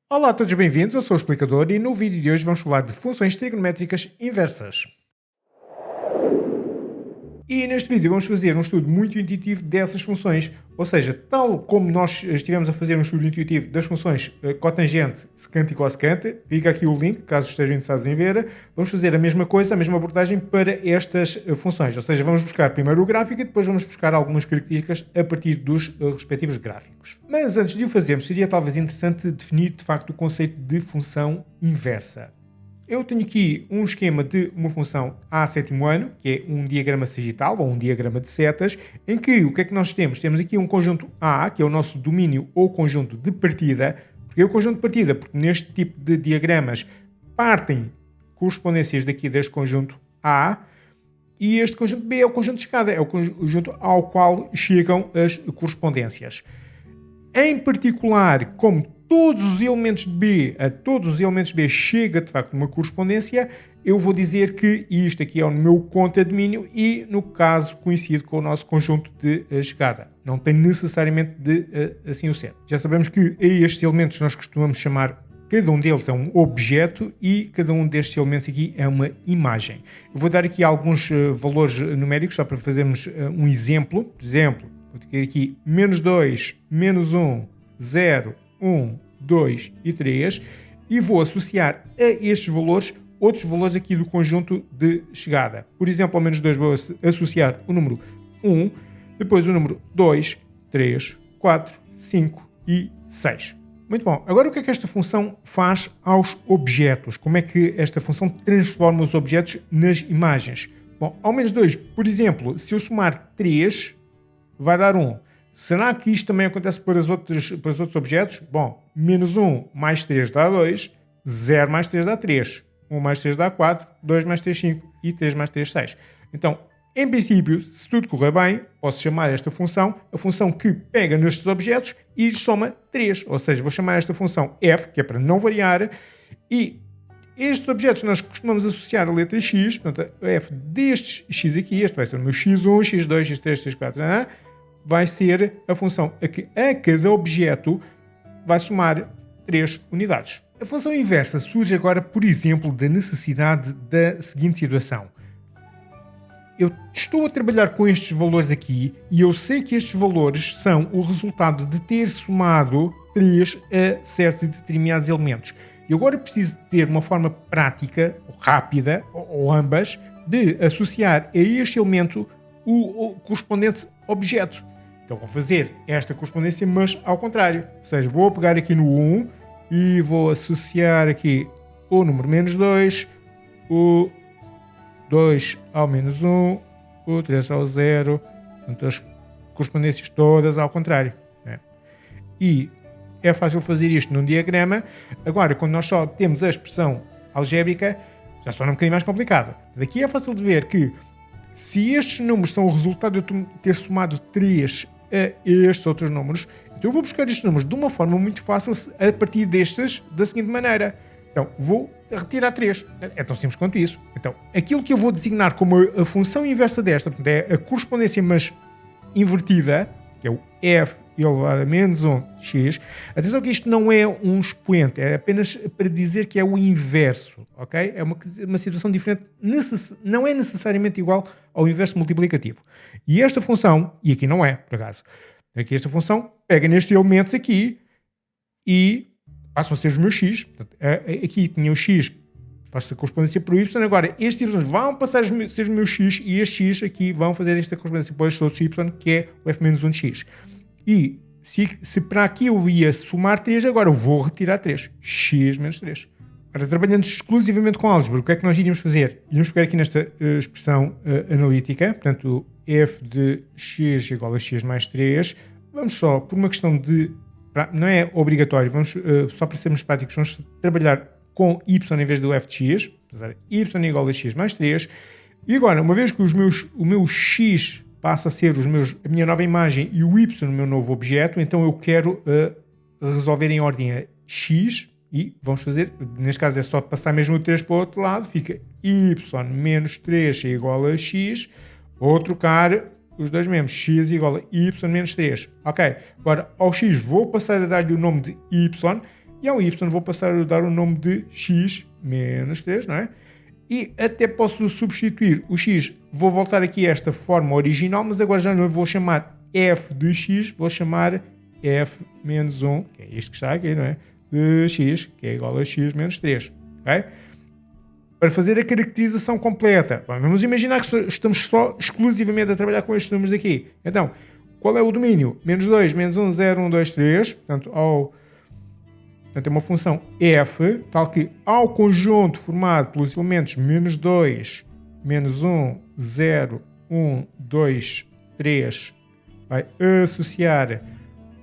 Olá a todos, bem-vindos. Eu sou o Explicador e no vídeo de hoje vamos falar de funções trigonométricas inversas. E neste vídeo vamos fazer um estudo muito intuitivo dessas funções, ou seja, tal como nós estivemos a fazer um estudo intuitivo das funções cotangente, secante e cossecante, fica aqui o link, caso estejam interessados em ver, vamos fazer a mesma coisa, a mesma abordagem para estas funções, ou seja, vamos buscar primeiro o gráfico e depois vamos buscar algumas características a partir dos respectivos gráficos. Mas antes de o fazermos, seria talvez interessante definir de facto o conceito de função inversa. Eu tenho aqui um esquema de uma função a sétimo ano, que é um diagrama sagital ou um diagrama de setas, em que o que é que nós temos? Temos aqui um conjunto A, que é o nosso domínio ou conjunto de partida. Porque é o conjunto de partida? Porque neste tipo de diagramas partem correspondências daqui deste conjunto A, e este conjunto B é o conjunto de chegada, é o conjunto ao qual chegam as correspondências. Em particular, como todos os elementos de B, a todos os elementos de B chega de facto uma correspondência, eu vou dizer que isto aqui é o meu conta-domínio e, no caso, coincide com o nosso conjunto de chegada. Não tem necessariamente de assim o ser. Já sabemos que a estes elementos nós costumamos chamar, cada um deles é um objeto e cada um destes elementos aqui é uma imagem. Eu vou dar aqui alguns valores numéricos só para fazermos um exemplo. Por exemplo, vou ter aqui menos 2, menos 1, 0, 1, 2 e 3 e vou associar a estes valores outros valores aqui do conjunto de chegada. Por exemplo, ao menos 2 vou associar o número 1, depois o número 2, 3, 4, 5 e 6. Muito bom. Agora o que é que esta função faz aos objetos? Como é que esta função transforma os objetos nas imagens? Bom, ao menos 2, por exemplo, se eu somar 3, vai dar 1. Será que isto também acontece para os outros objetos? Bom, menos 1 mais 3 dá 2, 0 mais 3 dá 3, 1 mais 3 dá 4, 2 mais 3, 5 e 3 mais 3, 6. Então, em princípio, se tudo correr bem, posso chamar esta função a função que pega nestes objetos e soma 3. Ou seja, vou chamar esta função f, que é para não variar, e estes objetos nós costumamos associar a letra x, portanto, a f destes x aqui, este vai ser o meu x1, x2, x3, x4, vai ser a função a que a cada objeto vai somar 3 unidades. A função inversa surge agora, por exemplo, da necessidade da seguinte situação. Eu estou a trabalhar com estes valores aqui e eu sei que estes valores são o resultado de ter somado 3 a certos e determinados elementos. E agora preciso ter uma forma prática, ou rápida, ou ambas, de associar a este elemento o correspondente objeto. Então vou fazer esta correspondência, mas ao contrário. Ou seja, vou pegar aqui no 1 e vou associar aqui o número menos 2, o 2 ao menos 1, o 3 ao 0, portanto as correspondências todas ao contrário. Né? E é fácil fazer isto num diagrama. Agora, quando nós só temos a expressão algébrica, já se torna um bocadinho mais complicado. Daqui é fácil de ver que se estes números são o resultado de eu ter somado 3 a estes outros números, então eu vou buscar estes números de uma forma muito fácil a partir destes da seguinte maneira. Então, vou retirar 3. É tão simples quanto isso. Então, aquilo que eu vou designar como a função inversa desta, portanto, é a correspondência, mas invertida, que é o f elevado a menos 1x. Atenção que isto não é um expoente, é apenas para dizer que é o inverso, ok? É uma situação diferente, não é necessariamente igual ao inverso multiplicativo. E esta função, e aqui não é, por acaso, aqui esta função pega nestes elementos aqui e passam a ser os meus x. Portanto, aqui tinha o x, faço a correspondência para o y, agora estes y vão passar a ser os meus x e estes x aqui vão fazer esta correspondência para estes outros y, que é o f menos 1 de x. E se para aqui eu ia somar 3, agora eu vou retirar 3. X menos 3. Agora, trabalhando exclusivamente com álgebra, o que é que nós iríamos fazer? Iríamos pegar aqui nesta expressão analítica, portanto, f de x igual a x mais 3. Vamos só, por uma questão de... Não é obrigatório, vamos, só para sermos práticos, vamos trabalhar com y em vez do f de x. Y igual a x mais 3. E agora, uma vez que o meu x passa a ser a minha nova imagem e o y no meu novo objeto, então eu quero resolver em ordem a x e vamos fazer, neste caso é só passar mesmo o 3 para o outro lado, fica y menos 3 é igual a x, vou trocar os dois mesmos, x igual a y menos 3. Ok, agora ao x vou passar a dar-lhe o nome de y e ao y vou passar a dar o nome de x menos 3, não é? E até posso substituir o x, vou voltar aqui a esta forma original, mas agora já não vou chamar f de x, vou chamar f menos 1, que é isto que está aqui, não é? De x, que é igual a x menos 3, ok? Para fazer a caracterização completa, vamos imaginar que estamos só exclusivamente a trabalhar com estes números aqui. Então, qual é o domínio? Menos 2, menos 1, 0, 1, 2, 3. Portanto, é uma função f, tal que ao conjunto formado pelos elementos menos 2, menos 1, 0, 1, 2, 3, vai associar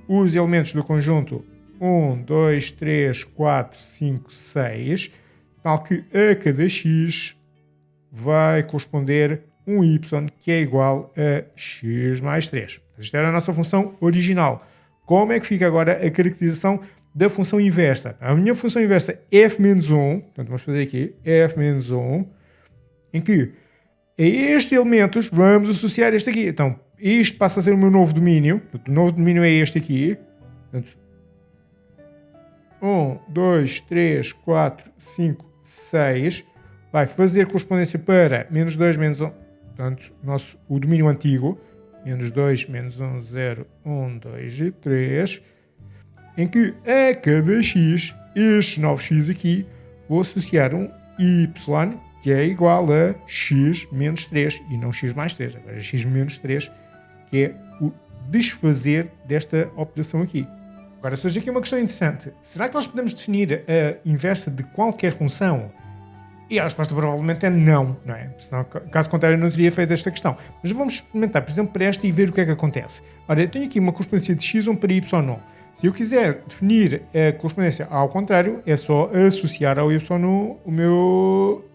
os elementos do conjunto 1, 2, 3, 4, 5, 6, tal que a cada x vai corresponder um y que é igual a x mais 3. Esta era a nossa função original. Como é que fica agora a caracterização da função inversa? A minha função inversa é f menos 1, portanto vamos fazer aqui f menos 1, em que a estes elementos vamos associar este aqui. Então, isto passa a ser o meu novo domínio. Portanto, o novo domínio é este aqui. Portanto, 1, 2, 3, 4, 5, 6. Vai fazer correspondência para menos 2, menos 1. Portanto, o domínio antigo. Menos 2, menos 1, 0, 1, 2 e 3. Em que a cada x, estes novos x aqui, vou associar um y que é igual a x menos 3 e não x mais 3. Agora x menos 3, que é o desfazer desta operação aqui. Agora, surge aqui uma questão interessante. Será que nós podemos definir a inversa de qualquer função? E a resposta provavelmente é não, não é? Senão, caso contrário, eu não teria feito esta questão. Mas vamos experimentar, por exemplo, para esta e ver o que é que acontece. Ora, eu tenho aqui uma correspondência de x1 para y1. Se eu quiser definir a correspondência ao contrário, é só associar ao y1 o meu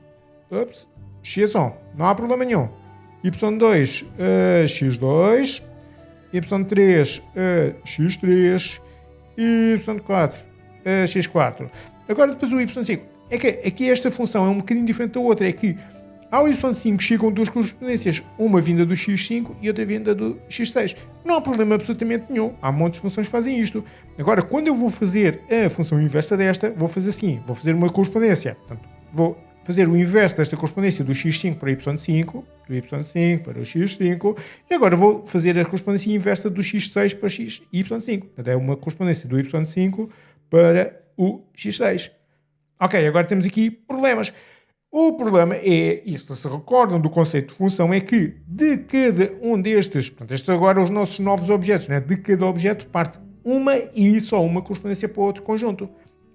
x1. Não há problema nenhum. y2 a x2, y3 a x3 e y4 a x4. Agora, depois o y5. É que aqui esta função é um bocadinho diferente da outra. É que ao y5 chegam duas correspondências, uma vinda do x5 e outra vinda do x6. Não há problema absolutamente nenhum. Há montes de funções que fazem isto. Agora, quando eu vou fazer a função inversa desta, vou fazer assim. Vou fazer uma correspondência. Portanto, vou fazer o inverso desta correspondência do x5 para y5, do y5 para o x5, e agora vou fazer a correspondência inversa do x6 para y5. Portanto, é uma correspondência do y5 para o x6. Ok, agora temos aqui problemas. O problema é, e se recordam do conceito de função, é que de cada um destes, portanto, estes agora os nossos novos objetos, né? De cada objeto parte uma e só uma correspondência para o outro conjunto.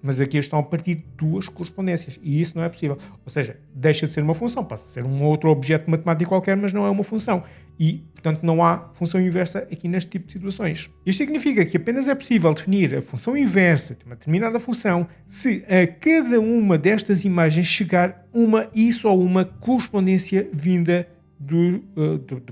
Mas aqui estão a partir de duas correspondências e isso não é possível. Ou seja, deixa de ser uma função, passa a ser um outro objeto matemático qualquer, mas não é uma função. E, portanto, não há função inversa aqui neste tipo de situações. Isto significa que apenas é possível definir a função inversa de uma determinada função se a cada uma destas imagens chegar uma e só uma correspondência vinda de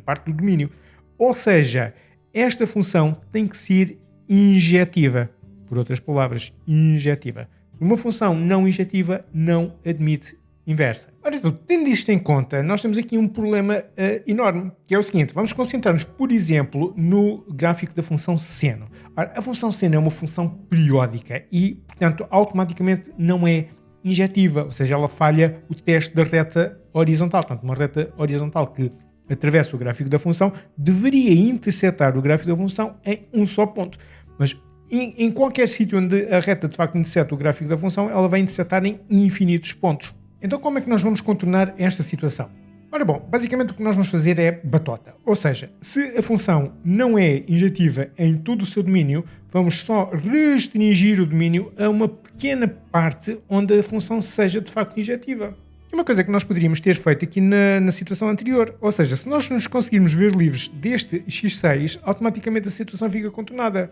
parte do domínio. Ou seja, esta função tem que ser injetiva. Por outras palavras, injetiva. Uma função não injetiva não admite inversa. Ora, então, tendo isto em conta, nós temos aqui um problema enorme, que é o seguinte. Vamos concentrar-nos, por exemplo, no gráfico da função seno. Ora, a função seno é uma função periódica e, portanto, automaticamente não é injetiva, ou seja, ela falha o teste da reta horizontal. Portanto, uma reta horizontal que atravessa o gráfico da função deveria intersetar o gráfico da função em um só ponto. Mas em qualquer sítio onde a reta de facto interseta o gráfico da função, ela vai intersetar em infinitos pontos. Então como é que nós vamos contornar esta situação? Ora bom, basicamente o que nós vamos fazer é batota. Ou seja, se a função não é injetiva em todo o seu domínio, vamos só restringir o domínio a uma pequena parte onde a função seja de facto injetiva. É uma coisa que nós poderíamos ter feito aqui na situação anterior. Ou seja, se nós nos conseguirmos ver livres deste x6, automaticamente a situação fica contornada.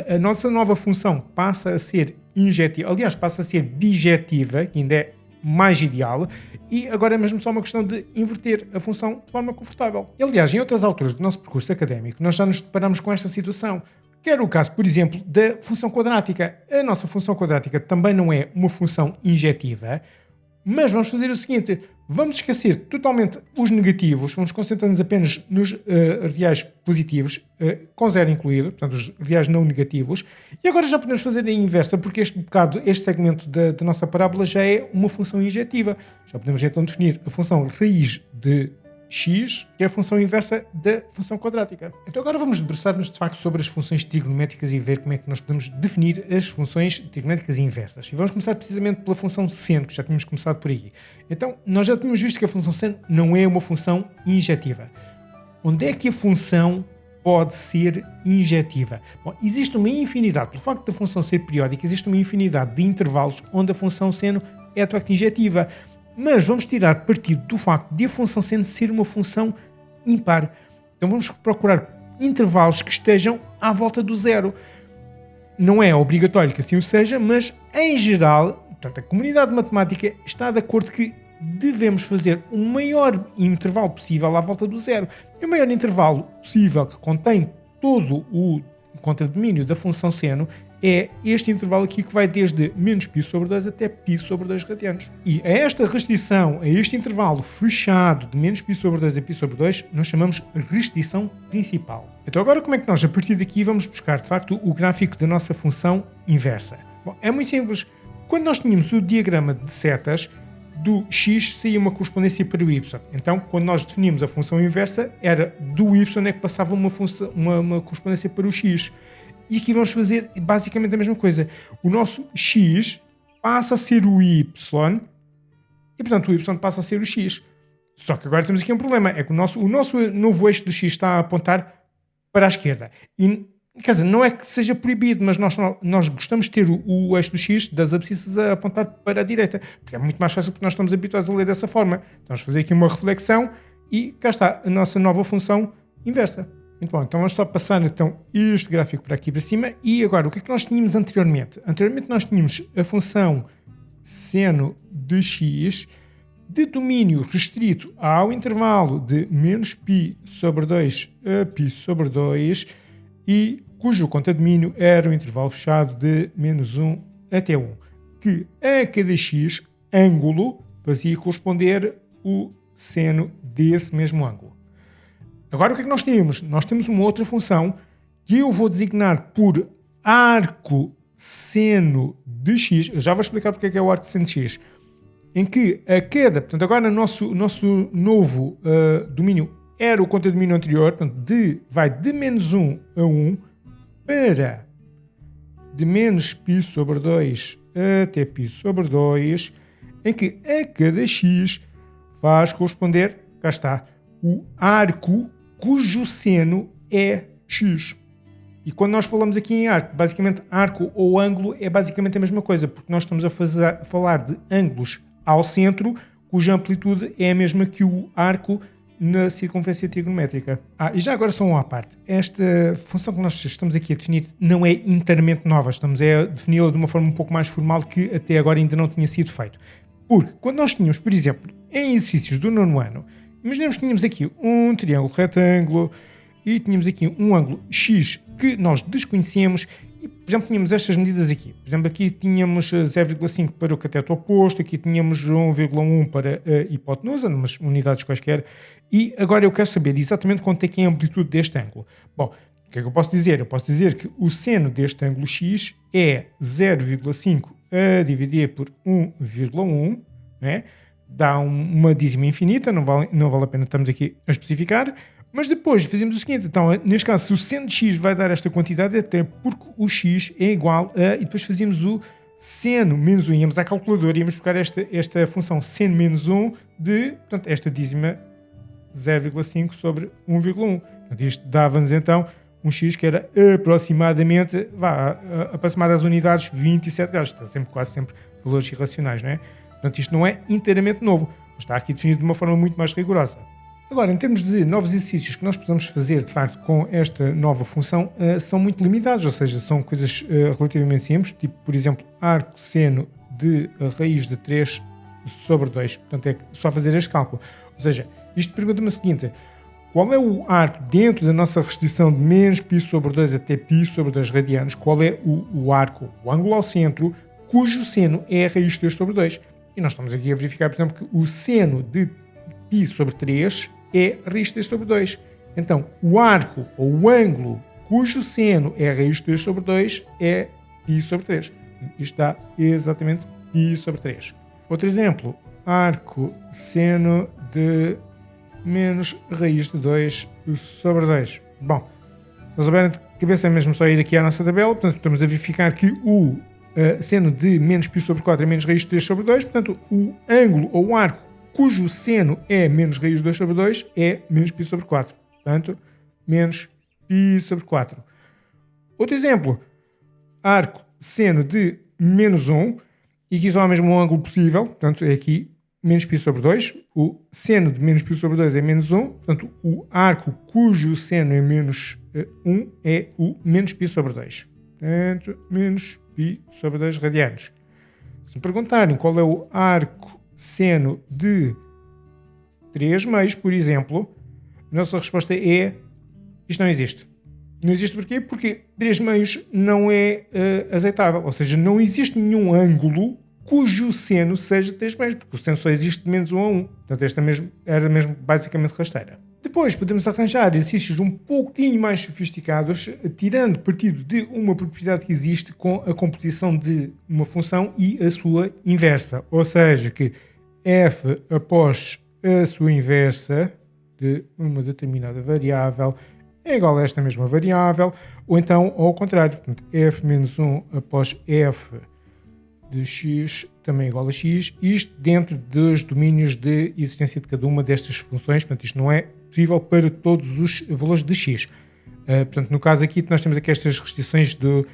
A nossa nova função passa a ser injetiva, aliás, passa a ser bijetiva, que ainda é mais ideal, e agora é mesmo só uma questão de inverter a função de forma confortável. E, aliás, em outras alturas do nosso percurso académico, nós já nos deparamos com esta situação. Que era o caso, por exemplo, da função quadrática. A nossa função quadrática também não é uma função injetiva, Mas vamos fazer o seguinte, vamos esquecer totalmente os negativos, vamos concentrar-nos apenas nos reais positivos, com zero incluído, portanto os reais não negativos, e agora já podemos fazer a inversa, porque este segmento da nossa parábola já é uma função injetiva. Já podemos então definir a função raiz de x, que é a função inversa da função quadrática. Então agora vamos debruçar-nos de facto sobre as funções trigonométricas e ver como é que nós podemos definir as funções trigonométricas inversas. E vamos começar precisamente pela função seno, que já tínhamos começado por aí. Então nós já tínhamos visto que a função seno não é uma função injetiva. Onde é que a função pode ser injetiva? Bom, existe uma infinidade, pelo facto da função ser periódica, existe uma infinidade de intervalos onde a função seno é de facto injetiva. Mas vamos tirar partido do facto de a função seno ser uma função ímpar. Então vamos procurar intervalos que estejam à volta do zero. Não é obrigatório que assim o seja, mas em geral, portanto, a comunidade matemática está de acordo que devemos fazer o maior intervalo possível à volta do zero. E o maior intervalo possível que contém todo o contradomínio da função seno é este intervalo aqui que vai desde menos π sobre 2 até π sobre 2 radianos. E a esta restrição, a este intervalo fechado de menos π sobre 2 a π sobre 2, nós chamamos restrição principal. Então agora como é que nós, a partir daqui, vamos buscar de facto o gráfico da nossa função inversa? Bom, é muito simples. Quando nós tínhamos o diagrama de setas, do x saía uma correspondência para o y. Então, quando nós definimos a função inversa, era do y é que passava uma correspondência para o x. E aqui vamos fazer basicamente a mesma coisa. O nosso x passa a ser o y e, portanto, o y passa a ser o x. Só que agora temos aqui um problema. É que o nosso novo eixo do x está a apontar para a esquerda. E, quer dizer, não é que seja proibido, mas nós gostamos de ter o eixo do x das abscissas a apontar para a direita. Porque é muito mais fácil porque nós estamos habituados a ler dessa forma. Então vamos fazer aqui uma reflexão e cá está a nossa nova função inversa. Muito bom, então vamos só passar então este gráfico para aqui para cima. E agora, o que é que nós tínhamos anteriormente? Anteriormente nós tínhamos a função seno de x de domínio restrito ao intervalo de menos π sobre 2 a π sobre 2 e cujo contradomínio era o intervalo fechado de menos 1 até 1, que a cada x ângulo fazia corresponder o seno desse mesmo ângulo. Agora o que é que nós temos? Nós temos uma outra função que eu vou designar por arco seno de x. Eu já vou explicar porque é que é o arco seno de x. Em que a cada, portanto agora o nosso novo domínio era o contradomínio anterior, portanto vai de menos 1 a 1 para de menos π sobre 2 até π sobre 2, em que a cada x faz corresponder, cá está, o arco cujo seno é x. E quando nós falamos aqui em arco, basicamente arco ou ângulo é basicamente a mesma coisa, porque nós estamos a falar de ângulos ao centro, cuja amplitude é a mesma que o arco na circunferência trigonométrica. E já agora só uma à parte. Esta função que nós estamos aqui a definir não é inteiramente nova, estamos a defini-la de uma forma um pouco mais formal que até agora ainda não tinha sido feito. Porque quando nós tínhamos, por exemplo, em exercícios do 9º ano, imaginemos que tínhamos aqui um triângulo retângulo e tínhamos aqui um ângulo x que nós desconhecemos e, por exemplo, tínhamos estas medidas aqui. Por exemplo, aqui tínhamos 0,5 para o cateto oposto, aqui tínhamos 1,1 para a hipotenusa, numas unidades quaisquer, e agora eu quero saber exatamente quanto é que é a amplitude deste ângulo. Bom, o que é que eu posso dizer? Eu posso dizer que o seno deste ângulo x é 0,5 a dividir por 1,1, né? Dá uma dízima infinita, não vale a pena estarmos aqui a especificar, mas depois fazemos o seguinte, então, neste caso, se o seno de x vai dar esta quantidade, até porque o x é igual a, e depois fazíamos o seno menos 1, íamos à calculadora, íamos buscar esta função seno menos 1 de, portanto, esta dízima 0,5 sobre 1,1. Portanto, isto dava-nos então um x que era aproximadamente, aproximado às unidades 27 graus, está quase sempre valores irracionais, não é? Portanto, isto não é inteiramente novo, mas está aqui definido de uma forma muito mais rigorosa. Agora, em termos de novos exercícios que nós podemos fazer, de facto, com esta nova função, são muito limitados, ou seja, são coisas relativamente simples, tipo, por exemplo, arco seno de raiz de 3 sobre 2. Portanto, é só fazer este cálculo. Ou seja, isto pergunta-me o seguinte: qual é o arco dentro da nossa restrição de menos π sobre 2 até π sobre 2 radianos? Qual é o arco, o ângulo ao centro, cujo seno é a raiz de 3 sobre 2? E nós estamos aqui a verificar, por exemplo, que o seno de π sobre 3 é raiz de 3 sobre 2. Então, o arco ou o ângulo cujo seno é raiz de 3 sobre 2 é π sobre 3. Isto dá exatamente π sobre 3. Outro exemplo, arco seno de menos raiz de 2 sobre 2. Bom, se não souberem de cabeça é mesmo só ir aqui à nossa tabela, portanto estamos a verificar que o seno de menos π sobre 4 é menos raiz de 3 sobre 2, portanto o ângulo ou o arco cujo seno é menos raiz de 2 sobre 2 é menos π sobre 4. Portanto, menos π sobre 4. Outro exemplo, arco seno de menos 1, e aqui só há mesmo um ângulo possível, portanto é aqui menos π sobre 2, o seno de menos π sobre 2 é menos 1, portanto o arco cujo seno é menos 1 é o menos π sobre 2. Portanto, menos π sobre 2 radianos. Se me perguntarem qual é o arco seno de 3 meios, por exemplo, a nossa resposta é isto não existe. Não existe porquê? Porque 3 meios não é aceitável, ou seja, não existe nenhum ângulo cujo seno seja 3 meios, porque o seno só existe de menos 1 a 1. Portanto, esta era mesmo basicamente rasteira. Depois podemos arranjar exercícios um pouquinho mais sofisticados, tirando partido de uma propriedade que existe com a composição de uma função e a sua inversa. Ou seja, que f após a sua inversa de uma determinada variável é igual a esta mesma variável, ou então ao contrário, portanto, f menos 1 após f de x também é igual a x, isto dentro dos domínios de existência de cada uma destas funções, portanto isto não é possível para todos os valores de x. Portanto, no caso aqui nós temos aqui estas restrições de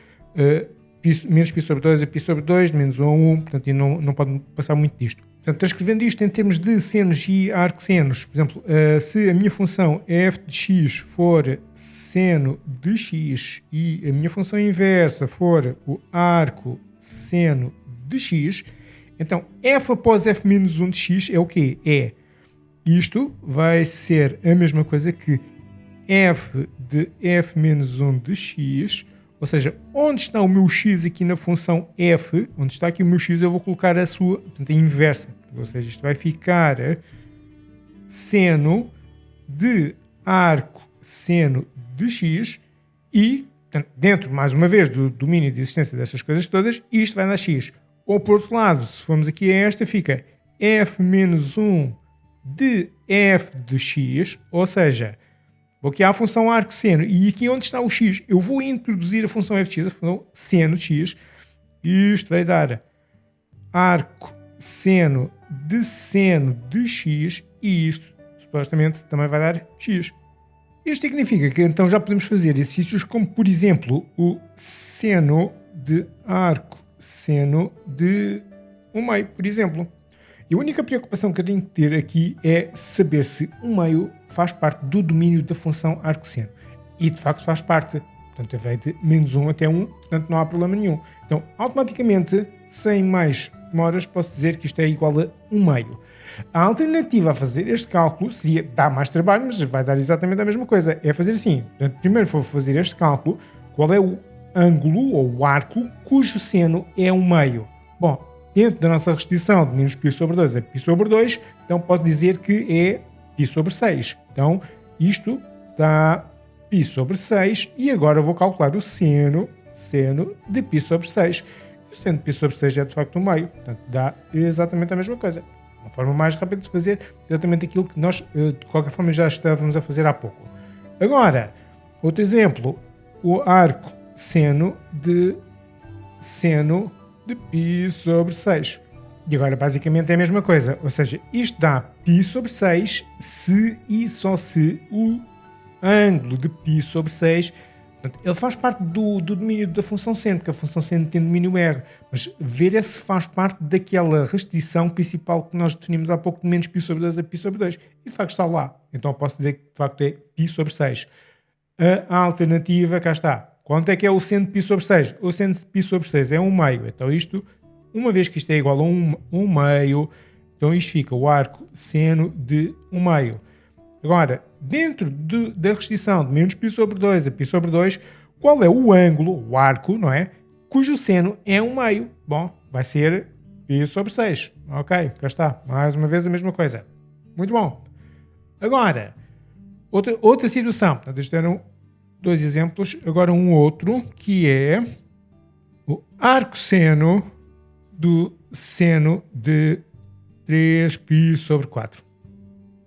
menos π sobre 2 a π sobre 2, de menos 1 a 1, portanto e não pode passar muito disto. Portanto, transcrevendo isto em termos de senos e arcossenos, por exemplo, se a minha função f de x for seno de x e a minha função inversa for o arco seno de x, então f após f menos 1 de x é o quê? É isto vai ser a mesma coisa que f de f menos 1 de x, ou seja, onde está o meu x aqui na função f, onde está aqui o meu x, eu vou colocar a sua, portanto, a inversa. Ou seja, isto vai ficar seno de arco seno de x e, portanto, dentro, mais uma vez, do domínio de existência destas coisas todas, isto vai dar x. Ou, por outro lado, se formos aqui a esta, fica f menos 1 de f de x, ou seja, vou aqui à função arco seno, e aqui onde está o x, eu vou introduzir a função f de x, a função seno de x, e isto vai dar arco seno de x, e isto, supostamente, também vai dar x. Isto significa que então já podemos fazer exercícios como, por exemplo, o seno de arco seno de 1/2, por exemplo. E a única preocupação que eu tenho que ter aqui é saber se 1/2 faz parte do domínio da função arcosseno. E de facto faz parte. Portanto, vai de menos 1 até 1, portanto não há problema nenhum. Então, automaticamente, sem mais demoras, posso dizer que isto é igual a 1/2. A alternativa a fazer este cálculo seria dar mais trabalho, mas vai dar exatamente a mesma coisa. É fazer assim. Portanto, primeiro vou fazer este cálculo. Qual é o ângulo ou o arco cujo seno é 1/2? Bom, dentro da nossa restrição de menos π sobre 2 a π sobre 2, então posso dizer que é π sobre 6. Então, isto dá π sobre 6 e agora vou calcular o seno de π sobre 6. E o seno de π sobre 6 é de facto 1/2, portanto dá exatamente a mesma coisa. Uma forma mais rápida de fazer exatamente aquilo que nós, de qualquer forma, já estávamos a fazer há pouco. Agora, outro exemplo, o arco seno de π sobre 6. E agora basicamente é a mesma coisa, ou seja, isto dá π sobre 6 se e só se o ângulo de π sobre 6, portanto, ele faz parte do domínio da função seno, porque a função seno tem domínio R, mas ver é se faz parte daquela restrição principal que nós definimos há pouco de menos π sobre 2 a π sobre 2. E de facto está lá, então eu posso dizer que de facto é π sobre 6. A alternativa, cá está. Quanto é que é o seno de π sobre 6? O seno de π sobre 6 é 1/2. Então isto, uma vez que isto é igual a 1/2, então isto fica o arco seno de 1/2. Agora, dentro da restrição de menos π sobre 2 a π sobre 2, qual é o ângulo, o arco, não é? Cujo seno é 1/2. Bom, vai ser π π sobre 6. Ok, cá está. Mais uma vez a mesma coisa. Muito bom. Agora, outra situação. Portanto, estes eram 2 exemplos. Agora um outro, que é o arcosseno do seno de 3π sobre 4.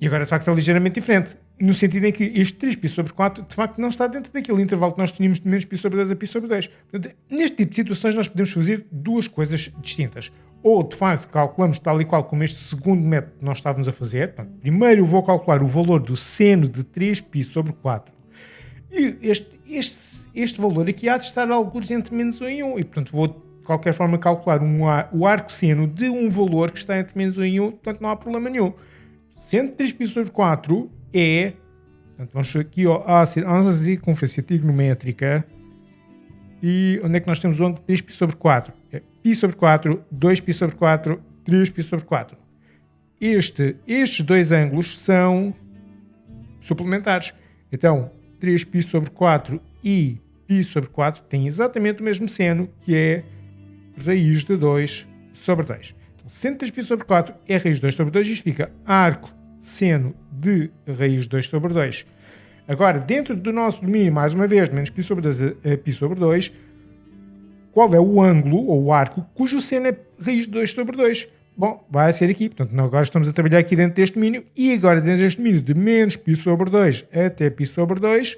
E agora, de facto, é ligeiramente diferente. No sentido em que este 3π sobre 4, de facto, não está dentro daquele intervalo que nós tínhamos de menos π sobre 2 a π sobre 2. Portanto, neste tipo de situações, nós podemos fazer 2 coisas distintas. Ou, de facto, calculamos tal e qual como este segundo método que nós estávamos a fazer. Portanto, primeiro eu vou calcular o valor do seno de 3π sobre 4. E este valor aqui há de estar alguns entre menos 1 e 1. E, portanto, vou, de qualquer forma, calcular o arcosseno de um valor que está entre menos 1 e 1. Portanto, não há problema nenhum. Seno de 3π sobre 4 é... Portanto, vamos aqui à circunferência trigonométrica. E onde é que nós temos o ângulo de 3π sobre 4? É π sobre 4, 2π sobre 4, 3π sobre 4. Estes 2 ângulos são suplementares. Então, 3π sobre 4 e π sobre 4 têm exatamente o mesmo seno, que é raiz de 2 sobre 2. Então, seno de 3π sobre 4 é raiz de 2 sobre 2, isto fica arco seno de raiz de 2 sobre 2. Agora, dentro do nosso domínio, mais uma vez, menos π sobre 2 a π sobre 2, qual é o ângulo, ou o arco, cujo seno é raiz de 2 sobre 2? Bom, vai ser aqui. Portanto, agora estamos a trabalhar aqui dentro deste domínio, e agora dentro deste domínio de menos π sobre 2 até π sobre 2,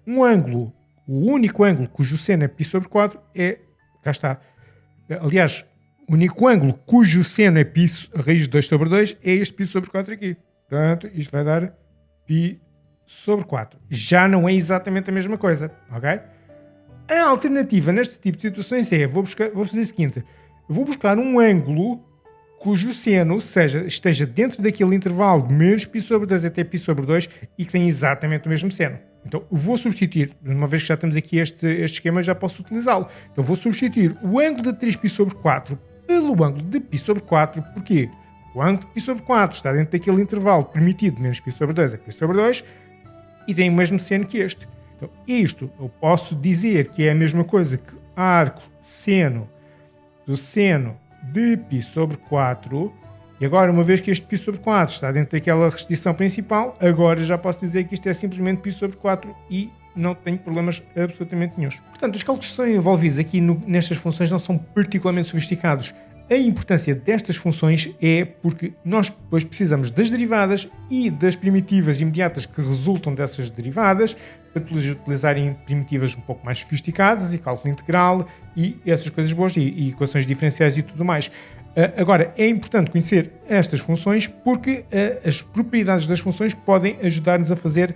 um ângulo, o único ângulo cujo seno é π sobre 4 é, cá está, aliás, o único ângulo cujo seno é π raiz de 2 sobre 2 é este π sobre 4 aqui. Portanto, isto vai dar π sobre 4. Já não é exatamente a mesma coisa, ok? A alternativa neste tipo de situações é, vou fazer o seguinte, vou buscar um ângulo cujo seno esteja dentro daquele intervalo de menos π sobre 2 até π sobre 2 e que tem exatamente o mesmo seno. Então, vou substituir, uma vez que já temos aqui este esquema, já posso utilizá-lo. Então, vou substituir o ângulo de 3π sobre 4 pelo ângulo de π sobre 4. Porquê? O ângulo de π sobre 4 está dentro daquele intervalo permitido de menos π sobre 2 a π sobre 2 e tem o mesmo seno que este. Então, isto eu posso dizer que é a mesma coisa que arco seno do seno de π sobre 4. E agora, uma vez que este π sobre 4 está dentro daquela restrição principal, agora já posso dizer que isto é simplesmente π sobre 4 e não tenho problemas absolutamente nenhums. Portanto, os cálculos que são envolvidos aqui nestas funções não são particularmente sofisticados. A importância destas funções é porque nós depois precisamos das derivadas e das primitivas imediatas que resultam dessas derivadas para utilizarem primitivas um pouco mais sofisticadas e cálculo integral e essas coisas boas e equações diferenciais e tudo mais. Agora, é importante conhecer estas funções porque as propriedades das funções podem ajudar-nos a fazer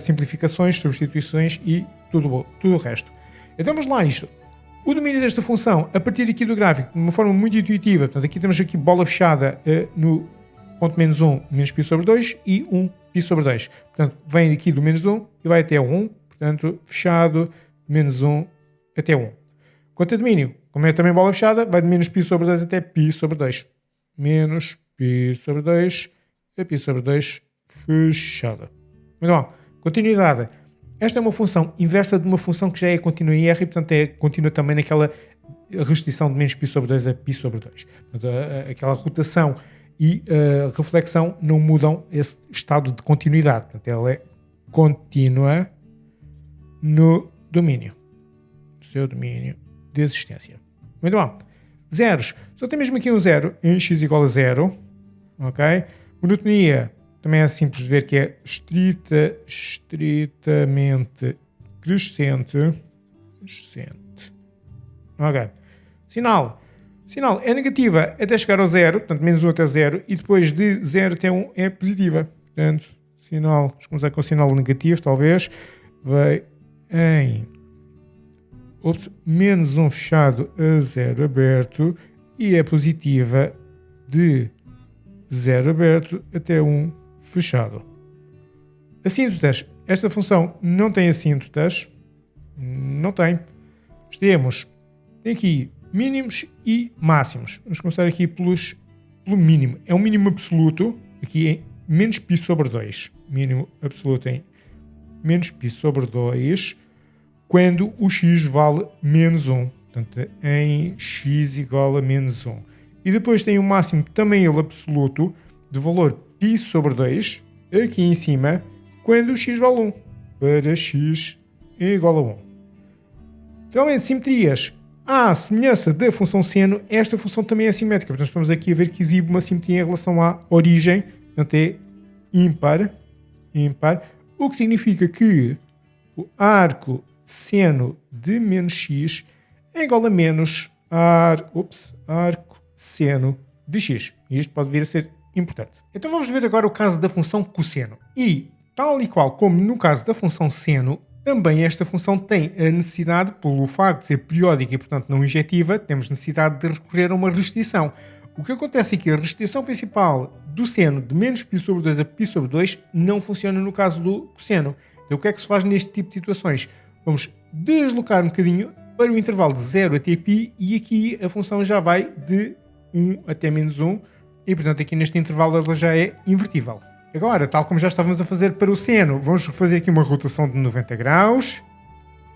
simplificações, substituições e tudo o resto. Então vamos lá a isto. O domínio desta função, a partir aqui do gráfico, de uma forma muito intuitiva, portanto aqui temos aqui bola fechada no ponto menos 1, menos π sobre 2 e 1 π sobre 2. Portanto, vem aqui do menos 1 e vai até 1, portanto, fechado, menos 1 até 1. Quanto a domínio, como é também bola fechada, vai de menos π sobre 2 até π sobre 2. Menos π sobre 2 a π sobre 2 fechada. Muito bom. Continuidade. Esta é uma função inversa de uma função que já é contínua em R e, portanto, é contínua também naquela restrição de menos π sobre 2 a π sobre 2. Portanto, aquela rotação e reflexão não mudam esse estado de continuidade. Portanto, ela é contínua no domínio. Seu domínio de existência. Muito bom. Zeros. Só tem mesmo aqui um zero em x igual a 0. Ok? Monotonia. Também é simples de ver que é estritamente crescente. Ok. Sinal. Sinal é negativa até chegar ao 0, portanto, menos 1 até 0, e depois de 0 até 1 é positiva. Portanto, sinal, vamos começar com o sinal negativo, talvez. Vai em menos 1 fechado a 0 aberto, e é positiva de 0 aberto até 1 fechado. Assíntotas. Esta função não tem assíntotas. Não tem. Temos aqui mínimos e máximos. Vamos começar aqui pelo mínimo. É um mínimo absoluto. Aqui em menos π sobre 2. Mínimo absoluto em menos π sobre 2. Quando o x vale menos 1. Portanto, em x igual a menos 1. e depois tem o máximo, também ele absoluto, de valor π sobre 2, aqui em cima, quando x vale 1, para x é igual a 1. Finalmente, simetrias. À semelhança da função seno, esta função também é simétrica. Portanto, estamos aqui a ver que exibe uma simetria em relação à origem, portanto é ímpar, o que significa que o arco seno de menos x é igual a menos arco seno de x. E isto pode vir a ser importante. Então vamos ver agora o caso da função cosseno. E, tal e qual como no caso da função seno, também esta função tem a necessidade, pelo facto de ser periódica e, portanto, não injetiva, temos necessidade de recorrer a uma restrição. O que acontece é que a restrição principal do seno de menos π sobre 2 a π sobre 2 não funciona no caso do cosseno. Então o que é que se faz neste tipo de situações? Vamos deslocar um bocadinho para o intervalo de 0 até π e aqui a função já vai de 1 até menos 1 e, portanto, aqui neste intervalo ela já é invertível. Agora, tal como já estávamos a fazer para o seno, vamos fazer aqui uma rotação de 90 graus,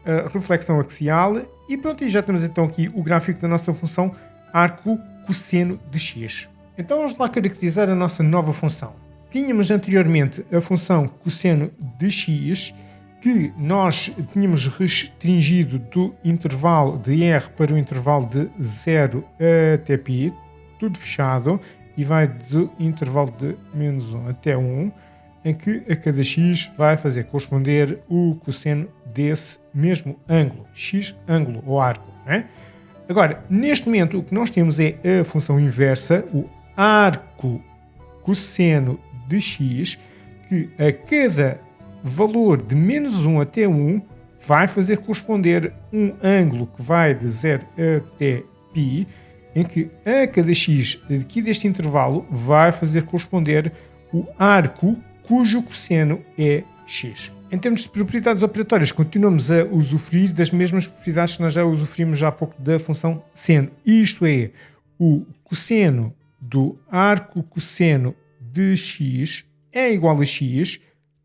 a reflexão axial e pronto, e já temos então aqui o gráfico da nossa função arco cosseno de x. Então vamos lá caracterizar a nossa nova função. Tínhamos anteriormente a função cosseno de x, que nós tínhamos restringido do intervalo de r para o intervalo de 0 até π, tudo fechado, e vai do intervalo de menos 1 até 1, em que a cada x vai fazer corresponder o cosseno desse mesmo ângulo, x ângulo ou arco. Não é? Agora, neste momento, o que nós temos é a função inversa, o arco cosseno de x, que a cada valor de menos 1 até 1 vai fazer corresponder um ângulo que vai de 0 até π, em que a cada x aqui deste intervalo vai fazer corresponder o arco cujo cosseno é x. Em termos de propriedades operatórias, continuamos a usufruir das mesmas propriedades que nós já usufruímos há pouco da função seno. Isto é, o cosseno do arco cosseno de x é igual a x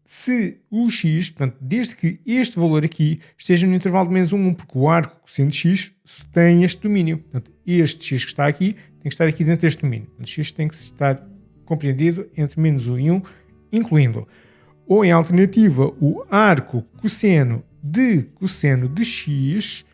se o x, portanto, desde que este valor aqui esteja no intervalo de menos 1, porque o arco cosseno de x tem este domínio. Portanto, este x que está aqui tem que estar aqui dentro deste domínio. Portanto, x tem que estar compreendido entre menos 1 e 1, incluindo. Ou, em alternativa, o arco cosseno de x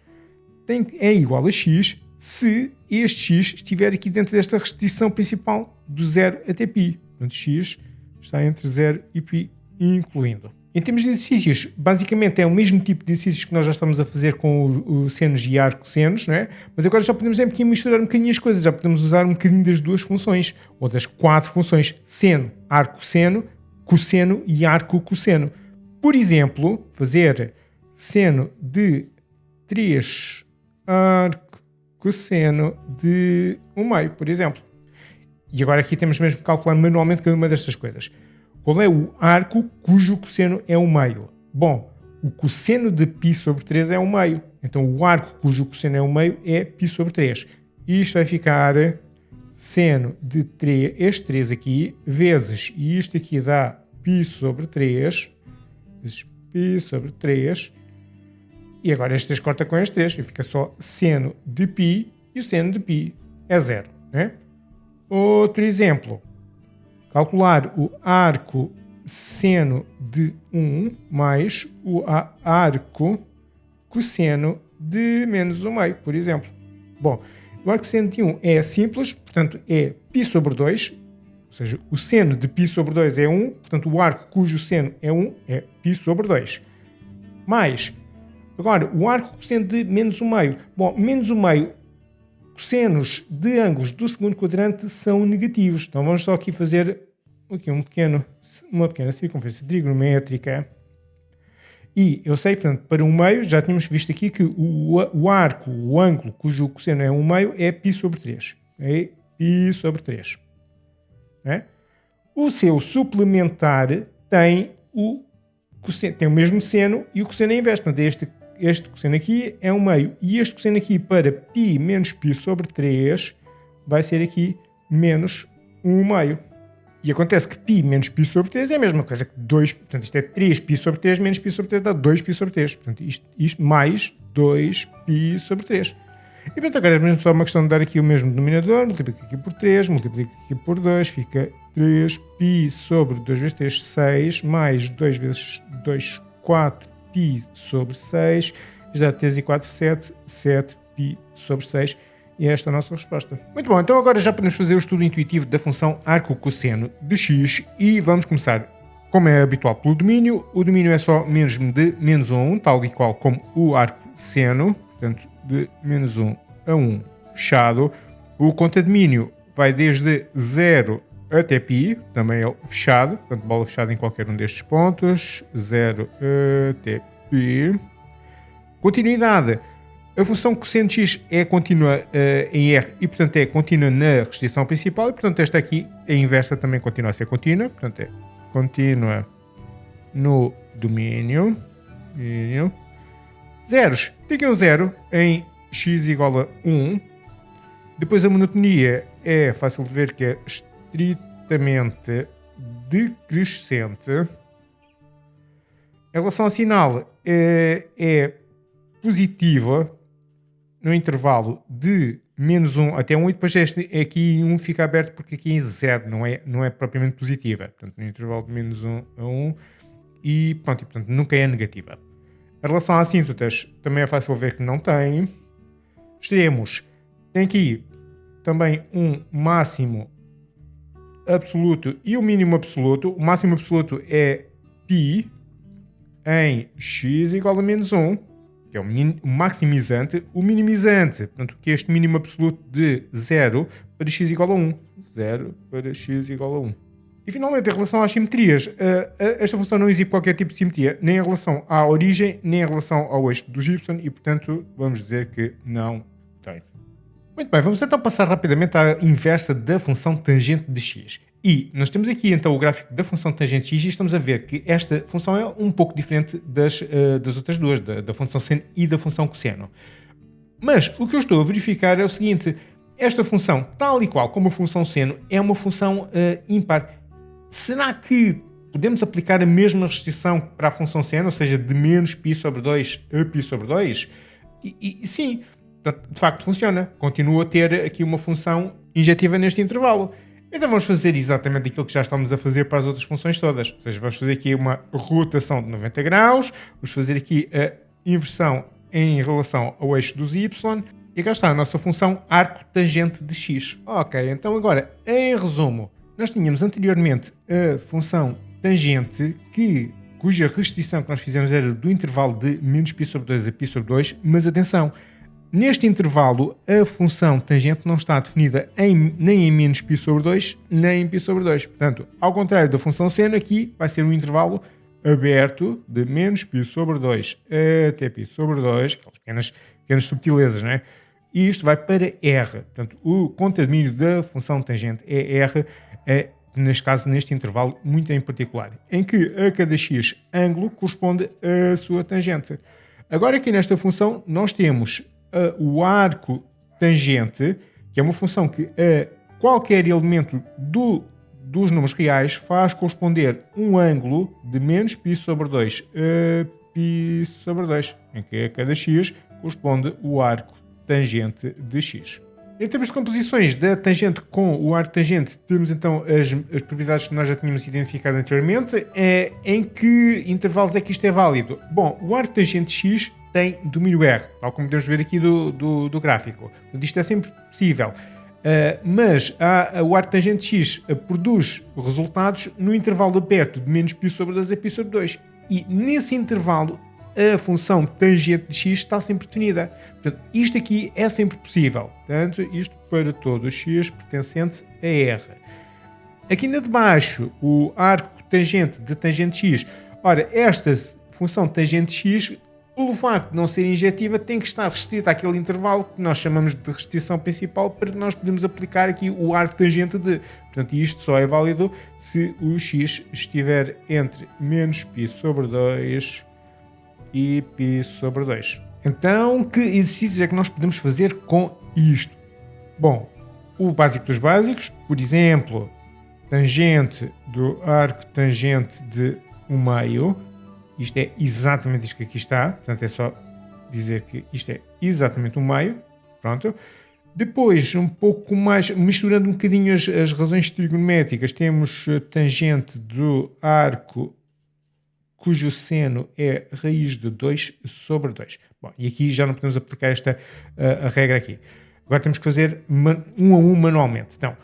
é igual a x se este x estiver aqui dentro desta restrição principal do 0 até π. Portanto, x está entre 0 e π, incluindo. Em termos de exercícios, basicamente é o mesmo tipo de exercícios que nós já estamos a fazer com o senos e arcossenos, não é? Mas agora já podemos misturar um bocadinho as coisas, já podemos usar um bocadinho das duas funções, ou das 4 funções, seno, arcosseno, cosseno e arco-cosseno. Por exemplo, fazer seno de 3 arco-cosseno de 1/2, por exemplo. E agora aqui temos mesmo que calcular manualmente cada uma destas coisas. Qual é o arco cujo cosseno é 1/2? Bom, o cosseno de π sobre 3 é 1/2. Então o arco cujo cosseno é 1/2 é π sobre 3. Isto vai ficar seno de 3, este 3 aqui, vezes, e isto aqui dá π sobre 3, vezes π sobre 3, e agora este 3 corta com este 3, e fica só seno de π, e o seno de π é 0. Né? Outro exemplo, calcular o arco seno de 1 mais o arco cosseno de menos 1/2, por exemplo. Bom, o arco seno de 1 é simples, portanto é π sobre 2, ou seja, o seno de π sobre 2 é 1, portanto o arco cujo seno é 1 é π sobre 2. Mais, agora, o arco cosseno de menos 1/2. Bom, menos 1/2, cossenos de ângulos do segundo quadrante são negativos. Então vamos só aqui fazer aqui uma pequena circunferência trigonométrica. E eu sei, portanto, para 1/2, já tínhamos visto aqui que o arco, o ângulo cujo cosseno é 1/2 é π sobre 3. É π sobre 3. É? O seu suplementar tem o mesmo seno e o cosseno é inverso. Portanto, este cosseno aqui é 1/2 e este cosseno aqui para π menos π sobre 3 vai ser aqui menos 1/2. E acontece que π menos π sobre 3 é a mesma coisa que 2, portanto isto é 3π sobre 3 menos π sobre 3 dá 2π sobre 3. Portanto isto mais 2π sobre 3. E pronto, agora é mesmo só uma questão de dar aqui o mesmo denominador, multiplica aqui por 3, multiplica aqui por 2, fica 3π sobre 2 vezes 3, 6, mais 2 vezes 2, 4π sobre 6, isto dá 3 e 4, 7, 7π sobre 6, e esta é a nossa resposta. Muito bom, então agora já podemos fazer o estudo intuitivo da função arco-cosseno de x, e vamos começar, como é habitual, pelo domínio. O domínio é só mesmo de menos 1 a 1, tal e qual como o arco-seno, portanto, de menos 1 a 1 fechado. O contradomínio vai desde 0 até π, também é fechado, portanto, bola fechada em qualquer um destes pontos, 0 até π. Continuidade. A função cosseno de x é contínua em R e, portanto, é contínua na restrição principal, e, portanto, esta aqui, a inversa, também continua a ser contínua, portanto, é contínua no domínio. Zeros. Tem aqui um zero em x igual a 1. Depois a monotonia é fácil de ver que é estritamente decrescente. Em relação ao sinal, é positiva no intervalo de menos 1 até 1, e depois aqui 1 fica aberto porque aqui é 0, não é propriamente positiva. Portanto, no intervalo de menos 1 a 1, e pronto, portanto, nunca é negativa. Em relação às assíntotas, também é fácil ver que não tem. Extremos. Tem aqui também um máximo absoluto e um mínimo absoluto. O máximo absoluto é π em x igual a menos 1, que é o maximizante. O minimizante, portanto, que é este mínimo absoluto de 0 para x igual a 1. 0 para x igual a 1. E finalmente, em relação às simetrias, esta função não exibe qualquer tipo de simetria, nem em relação à origem, nem em relação ao eixo dos y, e portanto vamos dizer que não tem. Muito bem, vamos então passar rapidamente à inversa da função tangente de x. E nós temos aqui então o gráfico da função tangente de x, e estamos a ver que esta função é um pouco diferente das outras duas, da função seno e da função cosseno. Mas o que eu estou a verificar é o seguinte: esta função, tal e qual como a função seno, é uma função ímpar. Será que podemos aplicar a mesma restrição para a função seno, ou seja, de menos π sobre 2 a π sobre 2? E sim, de facto funciona. Continua a ter aqui uma função injetiva neste intervalo. Então vamos fazer exatamente aquilo que já estamos a fazer para as outras funções todas. Ou seja, vamos fazer aqui uma rotação de 90 graus, vamos fazer aqui a inversão em relação ao eixo dos y, e cá está a nossa função arco-tangente de x. Ok, então agora, em resumo, nós tínhamos anteriormente a função tangente cuja restrição que nós fizemos era do intervalo de menos π sobre 2 a π sobre 2, mas atenção, neste intervalo a função tangente não está definida nem em menos π sobre 2, nem em π sobre 2. Portanto, ao contrário da função seno, aqui vai ser um intervalo aberto de menos π sobre 2 até π sobre 2, aquelas pequenas subtilezas, não é? E isto vai para R. Portanto, o contradomínio da função tangente é R, neste caso, neste intervalo muito em particular, em que a cada x ângulo corresponde à sua tangente. Agora aqui nesta função nós temos o arco tangente, que é uma função que a qualquer elemento dos números reais faz corresponder um ângulo de menos π sobre 2 a π sobre 2, em que a cada x corresponde o arco tangente de x. Em termos de composições da tangente com o arco tangente, temos então as propriedades que nós já tínhamos identificado anteriormente. Em que intervalos é que isto é válido? Bom, o arco tangente x tem domínio R, tal como podemos ver aqui do gráfico. Isto é sempre possível. Mas o arco tangente x produz resultados no intervalo aberto de menos π sobre 2 a π sobre 2. E nesse intervalo a função tangente de x está sempre definida. Portanto, isto aqui é sempre possível. Portanto, isto para todo x pertencente a R. Aqui na de baixo, o arco tangente de tangente x. Ora, esta função tangente x, pelo facto de não ser injetiva, tem que estar restrita àquele intervalo que nós chamamos de restrição principal, para que nós podemos aplicar aqui o arco tangente de. Portanto, isto só é válido se o x estiver entre menos π sobre 2 e π sobre 2. Então, que exercícios é que nós podemos fazer com isto? Bom, o básico dos básicos, por exemplo, tangente do arco tangente de 1/2. Isto é exatamente isto que aqui está, portanto é só dizer que isto é exatamente 1/2. Pronto. Depois, um pouco mais, misturando um bocadinho as razões trigonométricas, temos tangente do arco cujo seno é raiz de 2 sobre 2. Bom, e aqui já não podemos aplicar a regra aqui. Agora temos que fazer um a um manualmente. Então,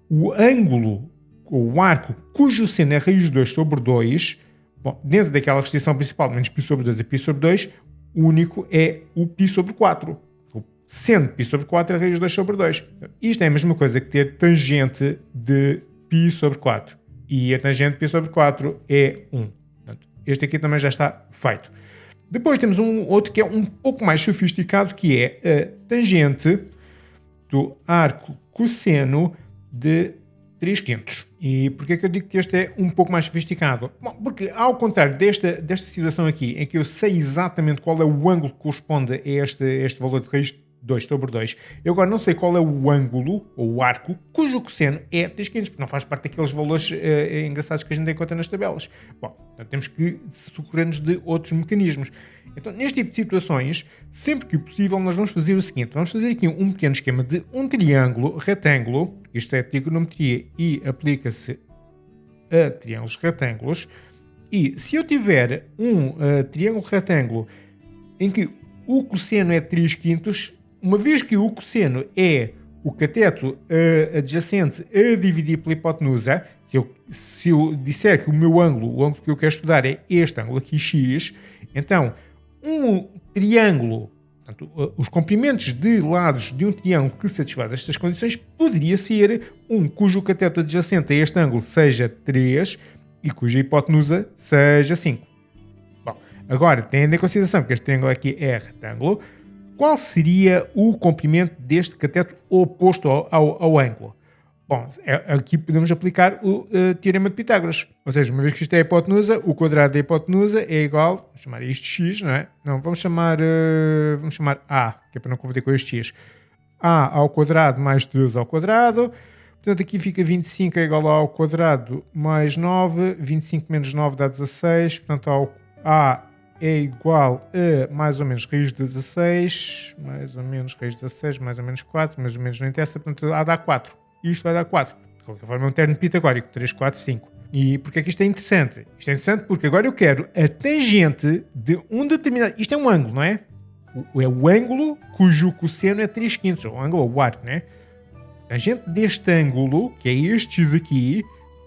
o ângulo, ou o arco cujo seno é raiz de 2 sobre 2, bom, dentro daquela restrição principal, menos π sobre 2 é π sobre 2, o único é o π sobre 4. Sendo π sobre 4 é raiz de 2 sobre 2. Isto é a mesma coisa que ter tangente de π sobre 4. E a tangente de π sobre 4 é 1. Portanto, este aqui também já está feito. Depois temos um outro que é um pouco mais sofisticado, que é a tangente do arco cosseno de 3/5. E porquê que eu digo que este é um pouco mais sofisticado? Bom, porque ao contrário desta situação aqui, em que eu sei exatamente qual é o ângulo que corresponde a este valor de raiz de 2 sobre 2, eu agora não sei qual é o ângulo, ou o arco, cujo cosseno é 3/5, porque não faz parte daqueles valores engraçados que a gente encontra nas tabelas. Bom, então temos que socorrer-nos de outros mecanismos. Então, neste tipo de situações, sempre que possível, nós vamos fazer o seguinte: vamos fazer aqui um pequeno esquema de um triângulo retângulo, isto é trigonometria e aplica-se a triângulos retângulos, e se eu tiver um triângulo retângulo em que o cosseno é 3/5, uma vez que o cosseno é o cateto adjacente a dividir pela hipotenusa, se eu disser que o ângulo que eu quero estudar é este ângulo aqui, x, então um triângulo, portanto, os comprimentos de lados de um triângulo que satisfaz estas condições poderia ser um cujo cateto adjacente a este ângulo seja 3 e cuja hipotenusa seja 5. Bom, agora, tendo em consideração que este triângulo aqui é retângulo, qual seria o comprimento deste cateto oposto ao ângulo? Bom, aqui podemos aplicar o teorema de Pitágoras. Ou seja, uma vez que isto é a hipotenusa, o quadrado da hipotenusa é igual, vamos chamar isto x, não é? Não, vamos chamar a, que é para não confundir com este x. A ao quadrado mais 3 ao quadrado. Portanto, aqui fica 25 é igual ao quadrado mais 9. 25 menos 9 dá 16. Portanto, a é igual a mais ou menos raiz de 16, mais ou menos raiz de 16, mais ou menos 4, mais ou menos não interessa, portanto a dá 4. Isto vai dar 4. De qualquer forma é um termo pitagórico, 3, 4, 5. E porquê é que isto é interessante? Isto é interessante porque agora eu quero a tangente de um determinado... Isto é um ângulo, não é? É o ângulo cujo cosseno é 3/5, ou o ângulo, ou o arco, não é? A tangente deste ângulo, que é este x aqui,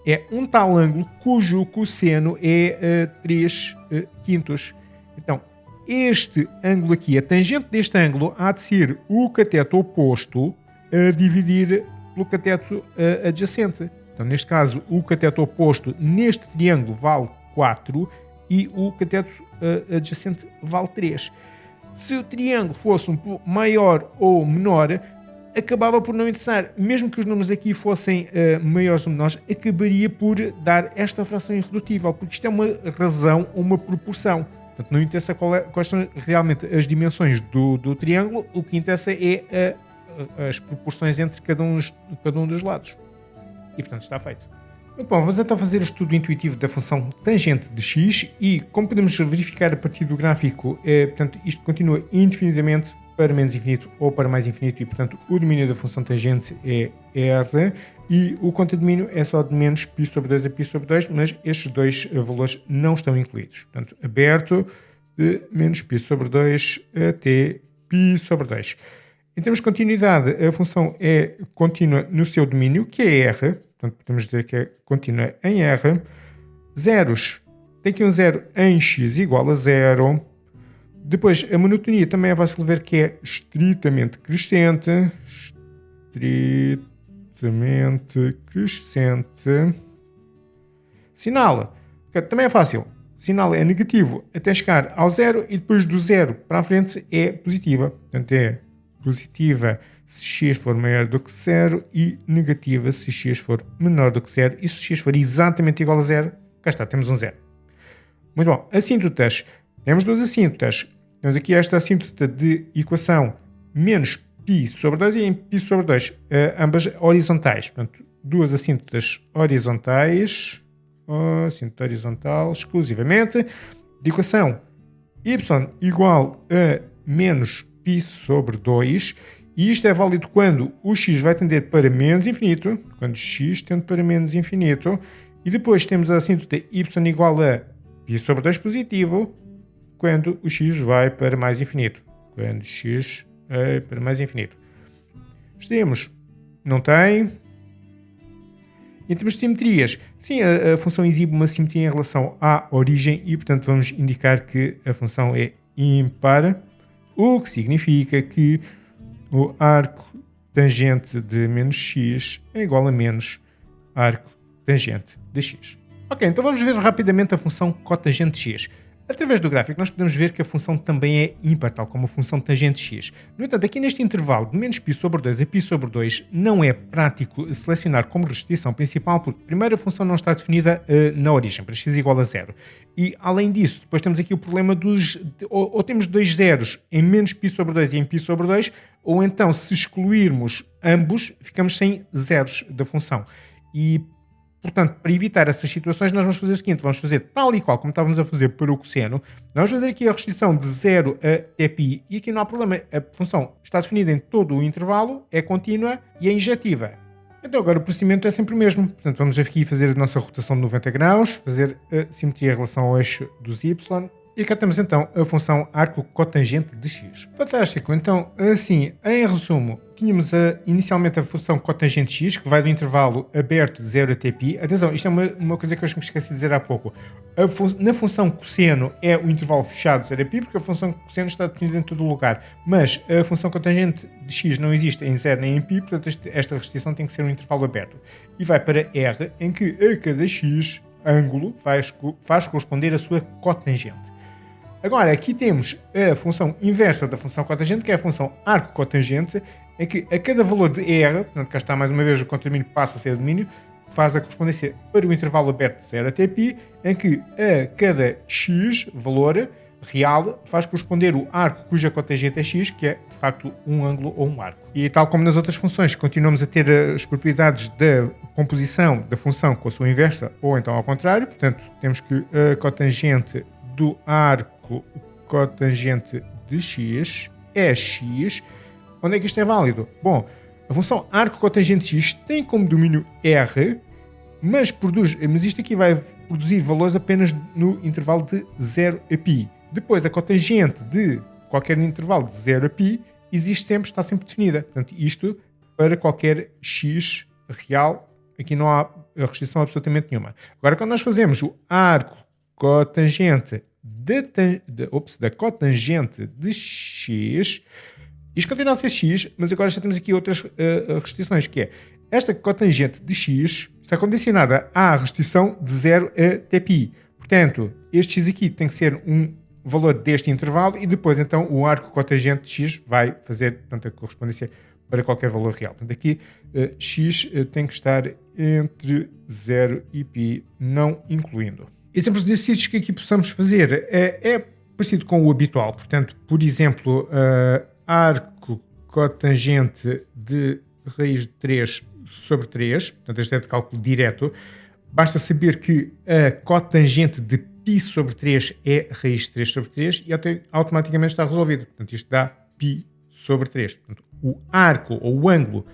é um tal ângulo cujo cosseno é 3/5. Então, este ângulo aqui, a tangente deste ângulo, há de ser o cateto oposto a dividir pelo cateto adjacente. Então, neste caso, o cateto oposto neste triângulo vale 4 e o cateto adjacente vale 3. Se o triângulo fosse um pouco maior ou menor, acabava por não interessar. Mesmo que os números aqui fossem maiores ou menores, acabaria por dar esta fração irredutível, porque isto é uma razão ou uma proporção. Portanto, não interessa quais são realmente as dimensões do triângulo, o que interessa é as proporções entre cada um dos lados. E, portanto, está feito. Muito bom, vamos então fazer o estudo intuitivo da função tangente de x e, como podemos verificar a partir do gráfico, portanto, isto continua indefinidamente para menos infinito ou para mais infinito e, portanto, o domínio da função tangente é R e o contradomínio é só de menos π sobre 2 a π sobre 2, mas estes dois valores não estão incluídos. Portanto, aberto de menos π sobre 2 até π sobre 2. Em termos de continuidade, a função é contínua no seu domínio, que é R. Portanto, podemos dizer que é contínua em R. Zeros. Tem aqui um zero em x igual a 0. Depois, a monotonia também é fácil de ver que é estritamente crescente. Estritamente crescente. Sinal. Também é fácil. Sinal é negativo até chegar ao zero e depois do zero para a frente é positiva. Portanto, é positiva se x for maior do que 0 e negativa se x for menor do que 0. E se x for exatamente igual a 0, cá está, temos um 0. Muito bom. Assíntotas. Temos duas assíntotas. Temos aqui esta assíntota de equação menos π sobre 2 e em π sobre 2, ambas horizontais. Portanto, duas assíntotas horizontais, assíntota horizontal exclusivamente, de equação y igual a menos π sobre 2 E isto é válido quando o x vai tender para menos infinito, quando x tende para menos infinito, e depois temos a assíntota y igual a π sobre 2 positivo, quando o x vai para mais infinito. Quando x é para mais infinito. Temos, não tem. Em termos de simetrias, sim, a função exibe uma simetria em relação à origem e, portanto, vamos indicar que a função é ímpar, o que significa que o arco tangente de menos x é igual a menos arco tangente de x. Ok, então vamos ver rapidamente a função cotangente de x. Através do gráfico nós podemos ver que a função também é ímpar, tal como a função tangente x. No entanto, aqui neste intervalo de menos π sobre 2 a π sobre 2 não é prático selecionar como restrição principal, porque primeiro a função não está definida na origem, para x igual a 0. E além disso, depois temos aqui o problema dos... Ou temos dois zeros em menos π sobre 2 e em π sobre 2, ou então se excluirmos ambos, ficamos sem zeros da função. E portanto, para evitar essas situações, nós vamos fazer o seguinte, vamos fazer tal e qual como estávamos a fazer para o cosseno, vamos fazer aqui a restrição de 0 até π, e aqui não há problema, a função está definida em todo o intervalo, é contínua e é injetiva. Então agora o procedimento é sempre o mesmo, portanto vamos aqui fazer a nossa rotação de 90 graus, fazer a simetria em relação ao eixo dos y, e cá temos então a função arco cotangente de x. Fantástico, então assim, em resumo, tínhamos inicialmente a função cotangente de x, que vai do intervalo aberto de 0 até π. Atenção, isto é uma coisa que eu me esqueci de dizer há pouco. Na função cosseno é o intervalo fechado de 0 a π, porque a função cosseno está definida em todo o lugar. Mas a função cotangente de x não existe em 0 nem em π, portanto esta restrição tem que ser um intervalo aberto. E vai para R, em que a cada x ângulo faz corresponder a sua cotangente. Agora, aqui temos a função inversa da função cotangente, que é a função arco cotangente, em que a cada valor de R, portanto cá está mais uma vez o condomínio passa a ser o domínio, faz a correspondência para o intervalo aberto de 0 até π, em que a cada x valor real faz corresponder o arco cuja cotangente é x, que é de facto um ângulo ou um arco. E tal como nas outras funções, continuamos a ter as propriedades da composição da função com a sua inversa, ou então ao contrário, portanto temos que a cotangente do arco cotangente de x é x. Onde é que isto é válido? Bom, a função arco cotangente de x tem como domínio R, mas isto aqui vai produzir valores apenas no intervalo de 0 a π. Depois, a cotangente de qualquer intervalo de 0 a π existe sempre, está sempre definida. Portanto, isto para qualquer x real, aqui não há restrição absolutamente nenhuma. Agora, quando nós fazemos o arco cotangente da cotangente de x, isto continua a ser x, mas agora já temos aqui outras restrições, que é esta cotangente de x está condicionada à restrição de 0 até π. Portanto, este x aqui tem que ser um valor deste intervalo e depois então o arco cotangente de x vai fazer, portanto, a correspondência para qualquer valor real. Portanto, aqui x tem que estar entre 0 e π, não incluindo. Exemplos de exercícios que aqui possamos fazer é parecido com o habitual. Portanto, por exemplo, arco cotangente de raiz de 3 sobre 3. Portanto, este é de cálculo direto. Basta saber que a cotangente de π sobre 3 é raiz de 3 sobre 3 e automaticamente está resolvido. Portanto, isto dá π sobre 3. Portanto, o arco ou o ângulo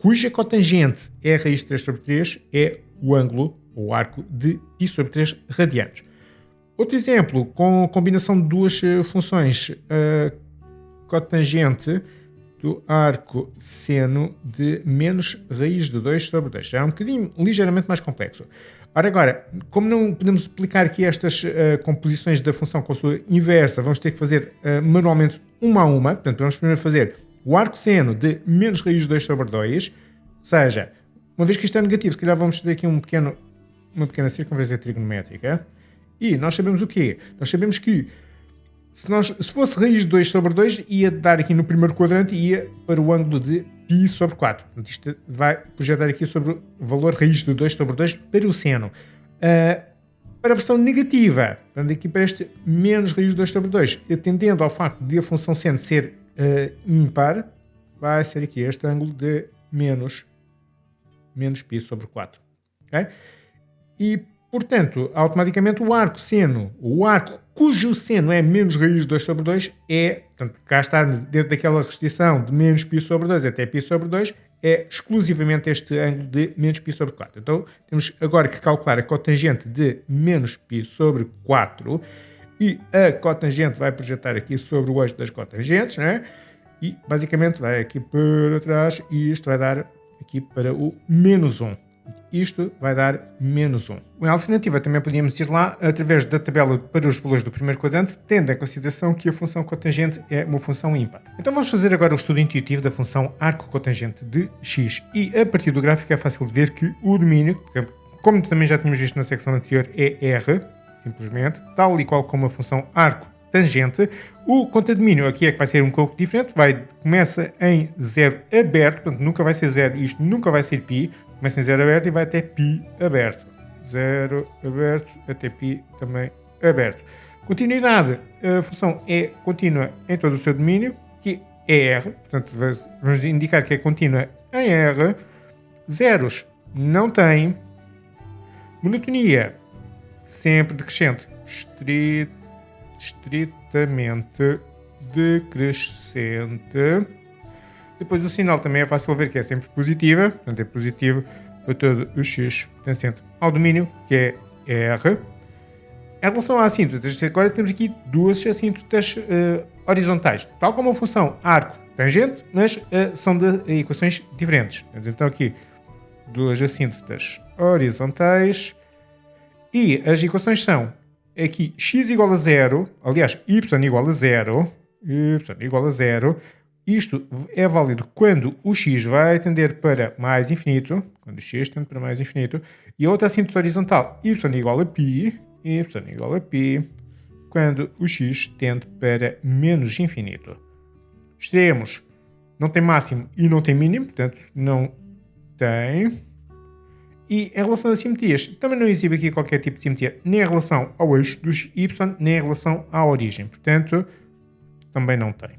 cuja cotangente é raiz de 3 sobre 3 é o ângulo ou arco de π sobre 3 radianos. Outro exemplo, com a combinação de duas funções, a cotangente do arco seno de menos raiz de 2 sobre 2. Já é um bocadinho ligeiramente mais complexo. Ora, agora, como não podemos aplicar aqui estas composições da função com a sua inversa, vamos ter que fazer manualmente uma a uma. Portanto, vamos primeiro fazer o arco seno de menos raiz de 2 sobre 2, ou seja, uma vez que isto é negativo, se calhar vamos fazer aqui uma pequena circunferência trigonométrica. E nós sabemos o quê? Nós sabemos que se fosse raiz de 2 sobre 2, ia dar aqui no primeiro quadrante e ia para o ângulo de π sobre 4. Portanto, isto vai projetar aqui sobre o valor raiz de 2 sobre 2 para o seno. Para a versão negativa, portanto, aqui para este menos raiz de 2 sobre 2, atendendo ao facto de a função seno ser ímpar, vai ser aqui este ângulo de menos π sobre 4. Okay? E, portanto, automaticamente o arco seno, o arco cujo seno é menos raiz de 2 sobre 2, portanto, cá está dentro daquela restrição de menos π sobre 2 até π sobre 2, é exclusivamente este ângulo de menos π sobre 4. Então, temos agora que calcular a cotangente de menos π sobre 4 e a cotangente vai projetar aqui sobre o eixo das cotangentes, né? E basicamente vai aqui para trás e isto vai dar aqui para o menos 1. Isto vai dar menos 1. Uma alternativa também podíamos ir lá através da tabela para os valores do primeiro quadrante, tendo em consideração que a função cotangente é uma função ímpar. Então vamos fazer agora o estudo intuitivo da função arco cotangente de x. E a partir do gráfico é fácil de ver que o domínio, como também já tínhamos visto na secção anterior, é R, simplesmente, tal e qual como a função arco tangente. O contradomínio aqui é que vai ser um pouco diferente, começa em 0 aberto, portanto nunca vai ser 0, isto nunca vai ser π, começa em 0 aberto e vai até π aberto. 0 aberto até π também aberto. Continuidade, a função é contínua em todo o seu domínio, que é R, portanto vamos indicar que é contínua em R. Zeros não tem. Monotonia sempre decrescente, estritamente decrescente. Depois o sinal também é fácil ver que é sempre positiva, portanto é positivo para todo o x pertencente ao domínio, que é R. Em relação a assíntotas, agora temos aqui duas assíntotas horizontais, tal como a função arco-tangente, mas são de equações diferentes. Então aqui duas assíntotas horizontais e as equações são aqui x igual a 0, aliás, y igual a 0, isto é válido quando o x vai tender para mais infinito, quando o x tende para mais infinito, e a outra assíntota horizontal, y igual a π, quando o x tende para menos infinito. Extremos não tem máximo e não tem mínimo, portanto não tem. E em relação às simetrias, também não exibe aqui qualquer tipo de simetria, nem em relação ao eixo dos y, nem em relação à origem. Portanto, também não tem.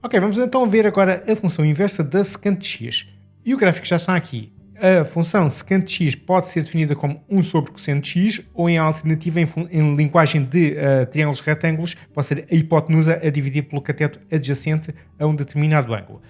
Ok, vamos então ver agora a função inversa da secante de x. E o gráfico já está aqui. A função secante de x pode ser definida como 1 sobre cosseno de x, ou em alternativa, em linguagem de triângulos retângulos, pode ser a hipotenusa a dividir pelo cateto adjacente a um determinado ângulo.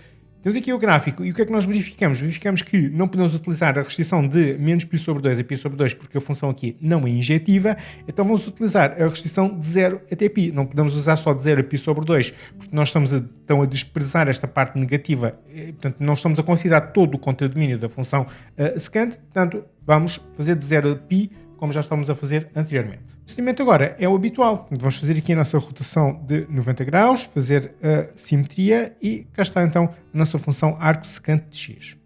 Temos aqui o gráfico e o que é que nós verificamos? Verificamos que não podemos utilizar a restrição de menos π sobre 2 a π sobre 2 porque a função aqui não é injetiva, então vamos utilizar a restrição de 0 até π. Não podemos usar só de 0 a π sobre 2 porque nós estamos então a desprezar esta parte negativa, portanto não estamos a considerar todo o contradomínio da função secante, portanto vamos fazer de 0 a π como já estávamos a fazer anteriormente. O procedimento agora é o habitual. Vamos fazer aqui a nossa rotação de 90 graus, fazer a simetria e cá está então a nossa função arco secante de x.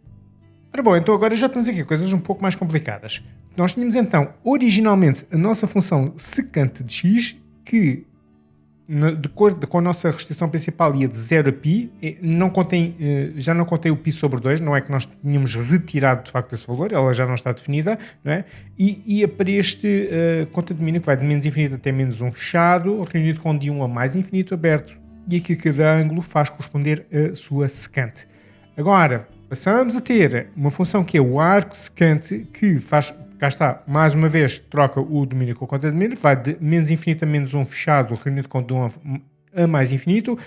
Ora bom, então agora já temos aqui coisas um pouco mais complicadas. Nós tínhamos então originalmente a nossa função secante de x que de acordo com a nossa restrição principal ia de 0 a π, já não contém o π sobre 2, não é que nós tínhamos retirado de facto esse valor, ela já não está definida, não é? E ia para este contradomínio que vai de menos infinito até menos 1 fechado, reunido com de 1 a mais infinito aberto, e aqui cada ângulo faz corresponder a sua secante. Agora, passamos a ter uma função que é o arco secante, que faz... Cá está, mais uma vez, troca o domínio com o contradomínio, vai de menos infinito a menos 1 fechado, reunido com de 1 a mais infinito,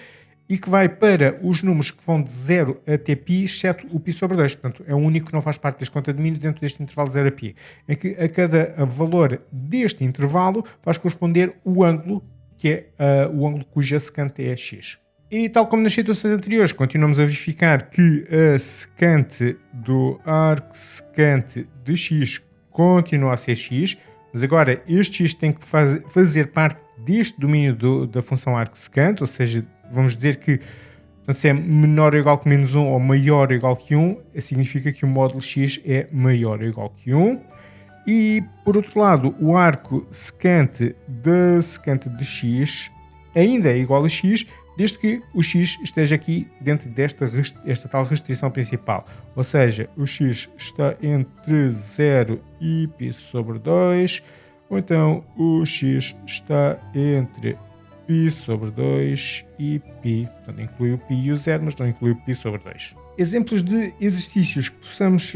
e que vai para os números que vão de 0 até π, exceto o π sobre 2. Portanto, é o único que não faz parte deste contradomínio dentro deste intervalo de 0 a π. Em que a cada valor deste intervalo faz corresponder o ângulo, que é o ângulo cuja secante é x. E tal como nas situações anteriores, continuamos a verificar que a secante do arco secante de x continua a ser x, mas agora este x tem que fazer parte deste domínio da função arco secante, ou seja, vamos dizer que se é menor ou igual que menos 1 ou maior ou igual que 1, significa que o módulo x é maior ou igual que 1. E, por outro lado, o arco secante da secante de x ainda é igual a x, desde que o x esteja aqui dentro desta tal restrição principal. Ou seja, o x está entre 0 e π sobre 2, ou então o x está entre π sobre 2 e π. Portanto, inclui o π e o 0, mas não inclui o π sobre 2. Exemplos de exercícios que possamos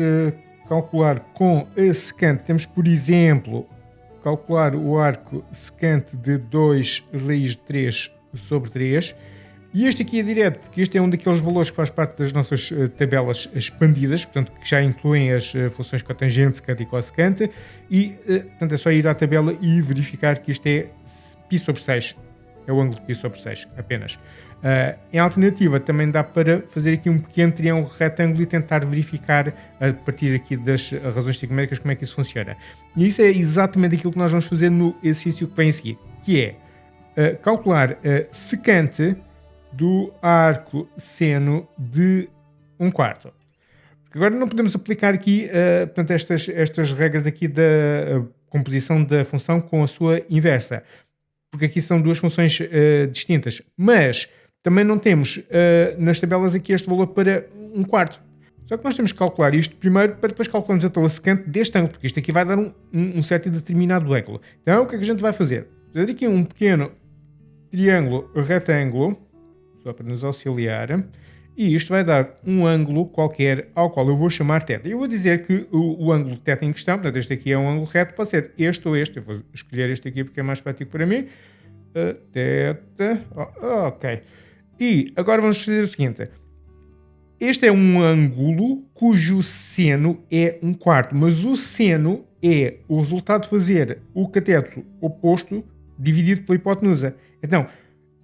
calcular com a secante. Temos, por exemplo, calcular o arco secante de 2 raiz de 3 sobre 3. E este aqui é direto, porque este é um daqueles valores que faz parte das nossas tabelas expandidas, portanto, que já incluem as funções cotangente, secante e cossecante. E, portanto, é só ir à tabela e verificar que isto é π sobre 6. É o ângulo de π sobre 6, apenas. Em alternativa, também dá para fazer aqui um pequeno triângulo retângulo e tentar verificar, a partir aqui das razões trigonométricas, como é que isso funciona. E isso é exatamente aquilo que nós vamos fazer no exercício que vem a seguir, que é calcular a secante do arco seno de 1/4. Porque agora não podemos aplicar aqui portanto, estas regras aqui da composição da função com a sua inversa, porque aqui são duas funções distintas, mas também não temos nas tabelas aqui este valor para 1/4. Só que nós temos que calcular isto primeiro para depois calcularmos a tabela secante deste ângulo, porque isto aqui vai dar um certo e determinado ângulo. Então o que é que a gente vai fazer? Fazer aqui um pequeno triângulo retângulo, só para nos auxiliar, e isto vai dar um ângulo qualquer ao qual eu vou chamar θ. Eu vou dizer que o ângulo θ em questão, portanto este aqui é um ângulo reto, pode ser este ou este. Eu vou escolher este aqui porque é mais prático para mim. θ, ok. E agora vamos fazer o seguinte. Este é um ângulo cujo seno é 1/4, mas o seno é o resultado de fazer o cateto oposto dividido pela hipotenusa. Então,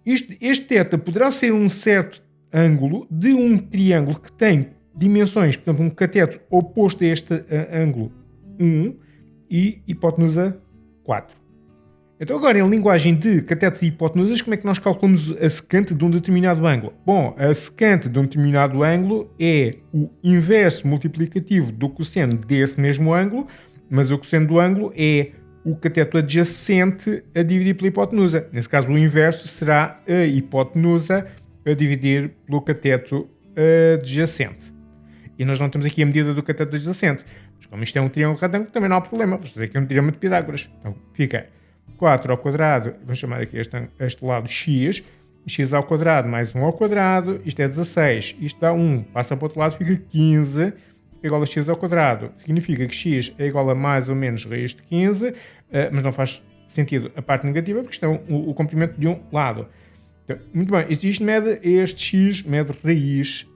este θ poderá ser um certo ângulo de um triângulo que tem dimensões, portanto, um cateto oposto a este ângulo 1 e hipotenusa 4. Então agora, em linguagem de catetos e hipotenusas, como é que nós calculamos a secante de um determinado ângulo? Bom, a secante de um determinado ângulo é o inverso multiplicativo do cosseno desse mesmo ângulo, mas o cosseno do ângulo é o cateto adjacente a dividir pela hipotenusa. Nesse caso, o inverso será a hipotenusa a dividir pelo cateto adjacente. E nós não temos aqui a medida do cateto adjacente. Mas como isto é um triângulo retângulo, também não há problema. Vamos fazer aqui um teorema de Pitágoras. Então fica 4 ao quadrado, vamos chamar aqui este lado x, x ao quadrado mais 1 ao quadrado, isto é 16, isto dá 1, passa para o outro lado, fica 15, igual a x ao quadrado. Significa que x é igual a mais ou menos raiz de 15, mas não faz sentido a parte negativa, porque isto é o comprimento de um lado. Então, muito bem, este x mede raiz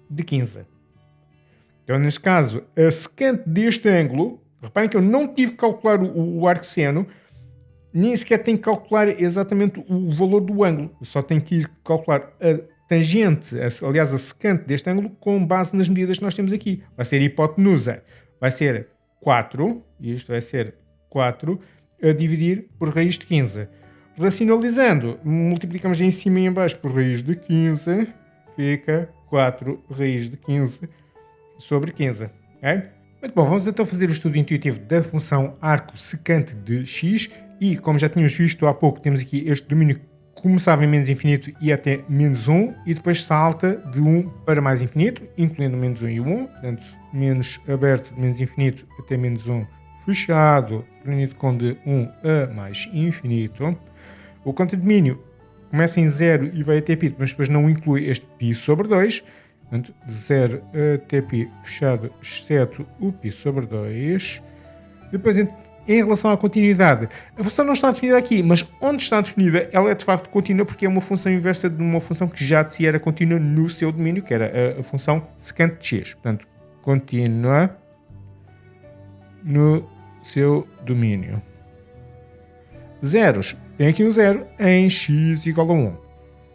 de 15. Então, neste caso, a secante deste ângulo, reparem que eu não tive que calcular o arco seno, nem sequer tenho que calcular exatamente o valor do ângulo. Eu só tenho que ir calcular a tangente, aliás, a secante deste ângulo, com base nas medidas que nós temos aqui. Vai ser a hipotenusa, vai ser 4, e isto vai ser 4, a dividir por raiz de 15. Racionalizando, multiplicamos em cima e em baixo por raiz de 15, fica 4 raiz de 15 sobre 15. Okay? Muito bom, vamos então fazer o estudo intuitivo da função arco secante de x. E, como já tínhamos visto há pouco, temos aqui este domínio que começava em menos infinito e até menos 1, e depois salta de 1 para mais infinito, incluindo menos 1 e o 1. Portanto, menos aberto de menos infinito até menos 1 fechado, definido com de 1 a mais infinito. O contradomínio começa em 0 e vai até π, mas depois não inclui este π sobre 2. Portanto, de 0 até π fechado, exceto o π sobre 2. Depois, em relação à continuidade, a função não está definida aqui, mas onde está definida, ela é de facto contínua, porque é uma função inversa de uma função que já de si era contínua no seu domínio, que era a função secante de x. Portanto, contínua no seu domínio. Zeros. Tem aqui um zero em x igual a 1.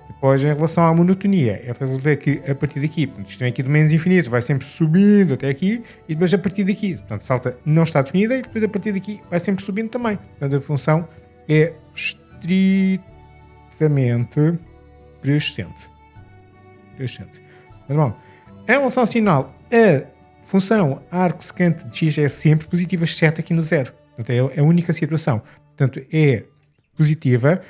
Depois, em relação à monotonia, é fácil ver que a partir daqui, portanto, isto vem aqui do menos infinito, vai sempre subindo até aqui, e depois a partir daqui, portanto, salta não está definida, e depois a partir daqui vai sempre subindo também. Portanto, a função é estritamente crescente. Mas, bom, em relação ao sinal, a função arco secante de x é sempre positiva, exceto aqui no zero. Portanto, é a única situação. Portanto, é positiva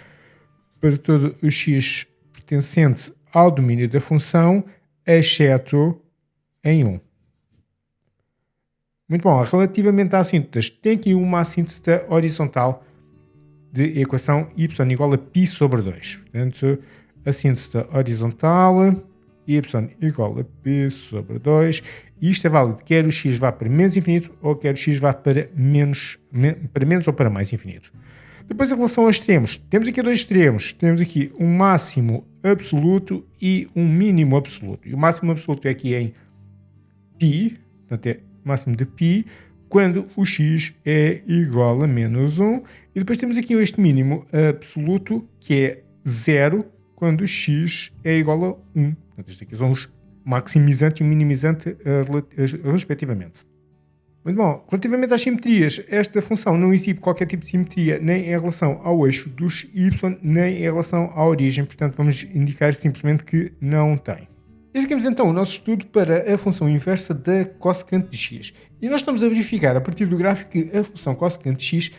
para todo o x pertencente ao domínio da função, exceto em 1. Muito bom. Relativamente a assíntotas, tem aqui uma assíntota horizontal de equação y igual a π sobre 2. Portanto, assíntota horizontal y igual a π sobre 2. E isto é válido quer o x vá para menos infinito ou quer o x vá para menos ou para mais infinito. Depois, em relação aos extremos, temos aqui dois extremos. Temos aqui um máximo absoluto e um mínimo absoluto. E o máximo absoluto é aqui em π, portanto é máximo de π, quando o x é igual a menos 1. E depois temos aqui este mínimo absoluto, que é 0, quando o x é igual a 1. Portanto, estes aqui são os maximizante e o minimizante respectivamente. Muito bom. Relativamente às simetrias, esta função não exibe qualquer tipo de simetria nem em relação ao eixo dos y, nem em relação à origem. Portanto, vamos indicar simplesmente que não tem. E seguimos então o nosso estudo para a função inversa da cossecante de x. E nós estamos a verificar a partir do gráfico que a função cossecante de x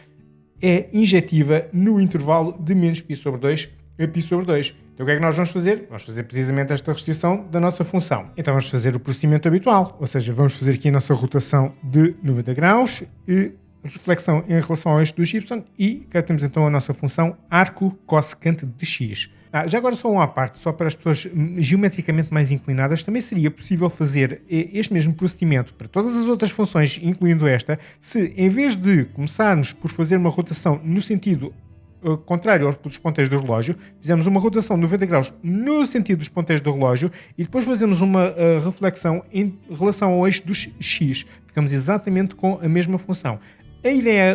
é injetiva no intervalo de menos π sobre 2 a π sobre 2. Então o que é que nós vamos fazer? Vamos fazer precisamente esta restrição da nossa função. Então vamos fazer o procedimento habitual, ou seja, vamos fazer aqui a nossa rotação de 90 graus e reflexão em relação ao eixo dos y e cá temos então a nossa função arco cossecante de x. Já agora só uma à parte, só para as pessoas geometricamente mais inclinadas, também seria possível fazer este mesmo procedimento para todas as outras funções, incluindo esta, se em vez de começarmos por fazer uma rotação no sentido contrário aos ponteiros do relógio, fizemos uma rotação de 90 graus no sentido dos ponteiros do relógio e depois fazemos uma reflexão em relação ao eixo dos x. Ficamos exatamente com a mesma função.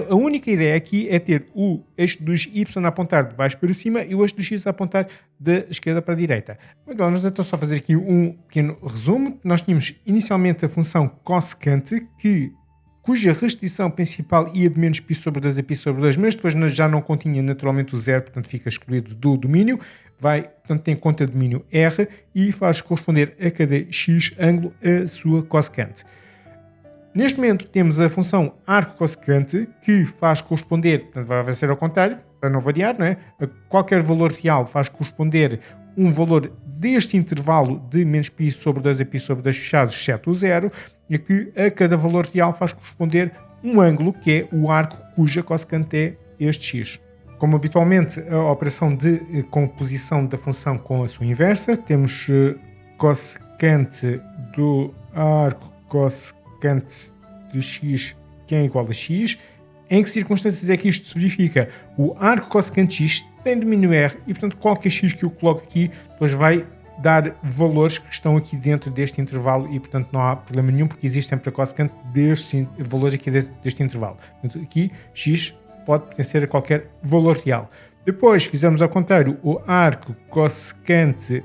A única ideia aqui é ter o eixo dos y a apontar de baixo para cima e o eixo dos x a apontar da esquerda para a direita. Muito bom, vamos então só fazer aqui um pequeno resumo. Nós tínhamos inicialmente a função cossecante, cuja restrição principal ia de menos π sobre 2 a π sobre 2, mas depois já não continha naturalmente o zero, portanto fica excluído do domínio. Portanto, tem conta de domínio R e faz corresponder a cada x ângulo a sua cossecante. Neste momento temos a função arco cossecante que faz corresponder, portanto vai ser ao contrário, para não variar, não é? A qualquer valor real faz corresponder um valor deste intervalo de menos π sobre 2 a π sobre 2 fechados, exceto o zero, e que a cada valor real faz corresponder um ângulo, que é o arco cuja cossecante é este x. Como habitualmente a operação de composição da função com a sua inversa, temos cossecante do arco cossecante de x que é igual a x. Em que circunstâncias é que isto se verifica? O arco cossecante de x tem domínio R e, portanto, qualquer x que eu coloque aqui depois vai dar valores que estão aqui dentro deste intervalo e, portanto, não há problema nenhum porque existe sempre a cossecante destes valores aqui dentro deste intervalo. Portanto, aqui x pode pertencer a qualquer valor real. Depois fizemos ao contrário o arco cossecante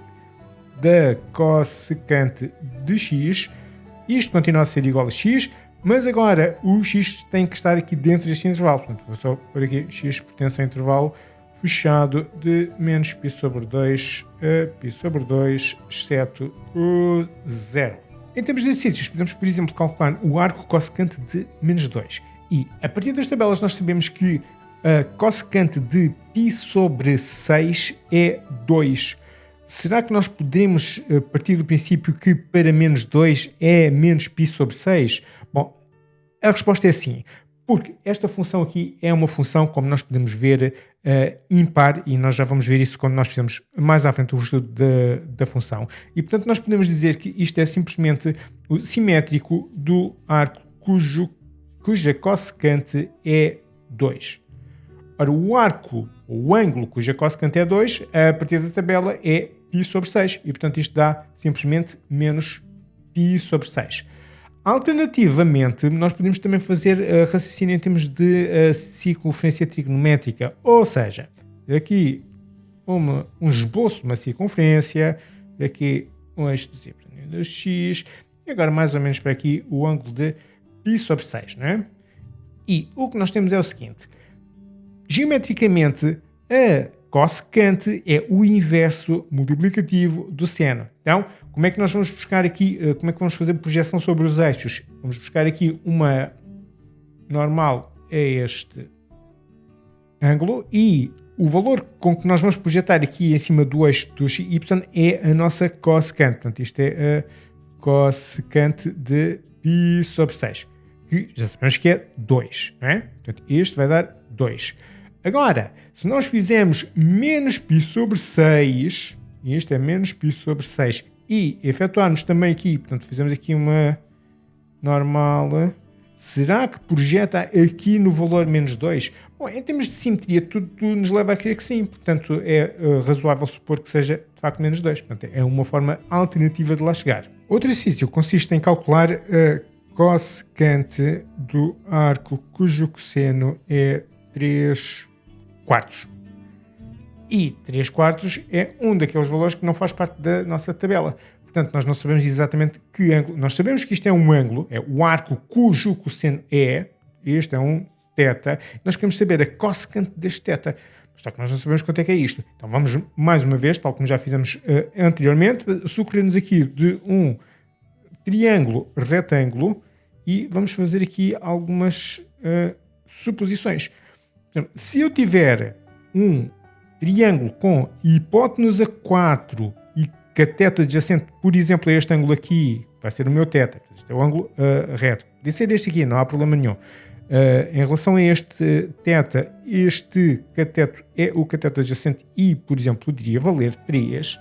da cossecante de x. Isto continua a ser igual a x, mas agora o x tem que estar aqui dentro deste intervalo. Portanto, vou só por aqui, x pertence ao intervalo fechado de menos π sobre 2 a π sobre 2, exceto o zero. Em termos de exercícios, podemos, por exemplo, calcular o arco cossecante de menos 2. E, a partir das tabelas, nós sabemos que a cossecante de π sobre 6 é 2. Será que nós podemos partir do princípio que para menos 2 é menos π sobre 6? Bom, a resposta é sim, porque esta função aqui é uma função, como nós podemos ver, ímpar, e nós já vamos ver isso quando nós fizemos mais à frente o estudo da função. E, portanto, nós podemos dizer que isto é simplesmente o simétrico do arco cuja cossecante é 2. Ora, o ângulo cuja cossecante é 2, a partir da tabela é π sobre 6, e portanto isto dá simplesmente menos π sobre 6. Alternativamente, nós podemos também fazer raciocínio em termos de circunferência trigonométrica, ou seja, aqui um esboço de uma circunferência, aqui um eixo do y e do x, e agora mais ou menos para aqui o ângulo de π sobre 6, não é? E o que nós temos é o seguinte: geometricamente, a cossecante é o inverso multiplicativo do seno. Então, como é que nós vamos buscar aqui, como é que vamos fazer projeção sobre os eixos? Vamos buscar aqui uma normal a este ângulo e o valor com que nós vamos projetar aqui em cima do eixo dos y é a nossa cossecante. Portanto, isto é a cossecante de π sobre 6, que já sabemos que é 2, não é? Portanto, este vai dar 2. Agora, se nós fizermos menos π sobre 6, e isto é menos π sobre 6, e efetuarmos também aqui, portanto, fizemos aqui uma normal, será que projeta aqui no valor menos 2? Bom, em termos de simetria, tudo nos leva a crer que sim, portanto, é razoável supor que seja de facto menos 2. Portanto, é uma forma alternativa de lá chegar. Outro exercício consiste em calcular a cossecante do arco cujo cosseno é 3 quartos. E 3 quartos é um daqueles valores que não faz parte da nossa tabela. Portanto, nós não sabemos exatamente que ângulo. Nós sabemos que isto é um ângulo, é o arco cujo cosseno é, este é um θ. Nós queremos saber a cossecante deste θ. Só que nós não sabemos quanto é que é isto. Então vamos mais uma vez, tal como já fizemos anteriormente, socorrer-nos aqui de um triângulo retângulo e vamos fazer aqui algumas suposições. Portanto, se eu tiver um triângulo com hipotenusa 4 e cateto adjacente, por exemplo, a este ângulo aqui, vai ser o meu θ, este é o ângulo reto. Podia ser este aqui, não há problema nenhum. Em relação a este θ, este cateto é o cateto adjacente e, por exemplo, poderia valer 3.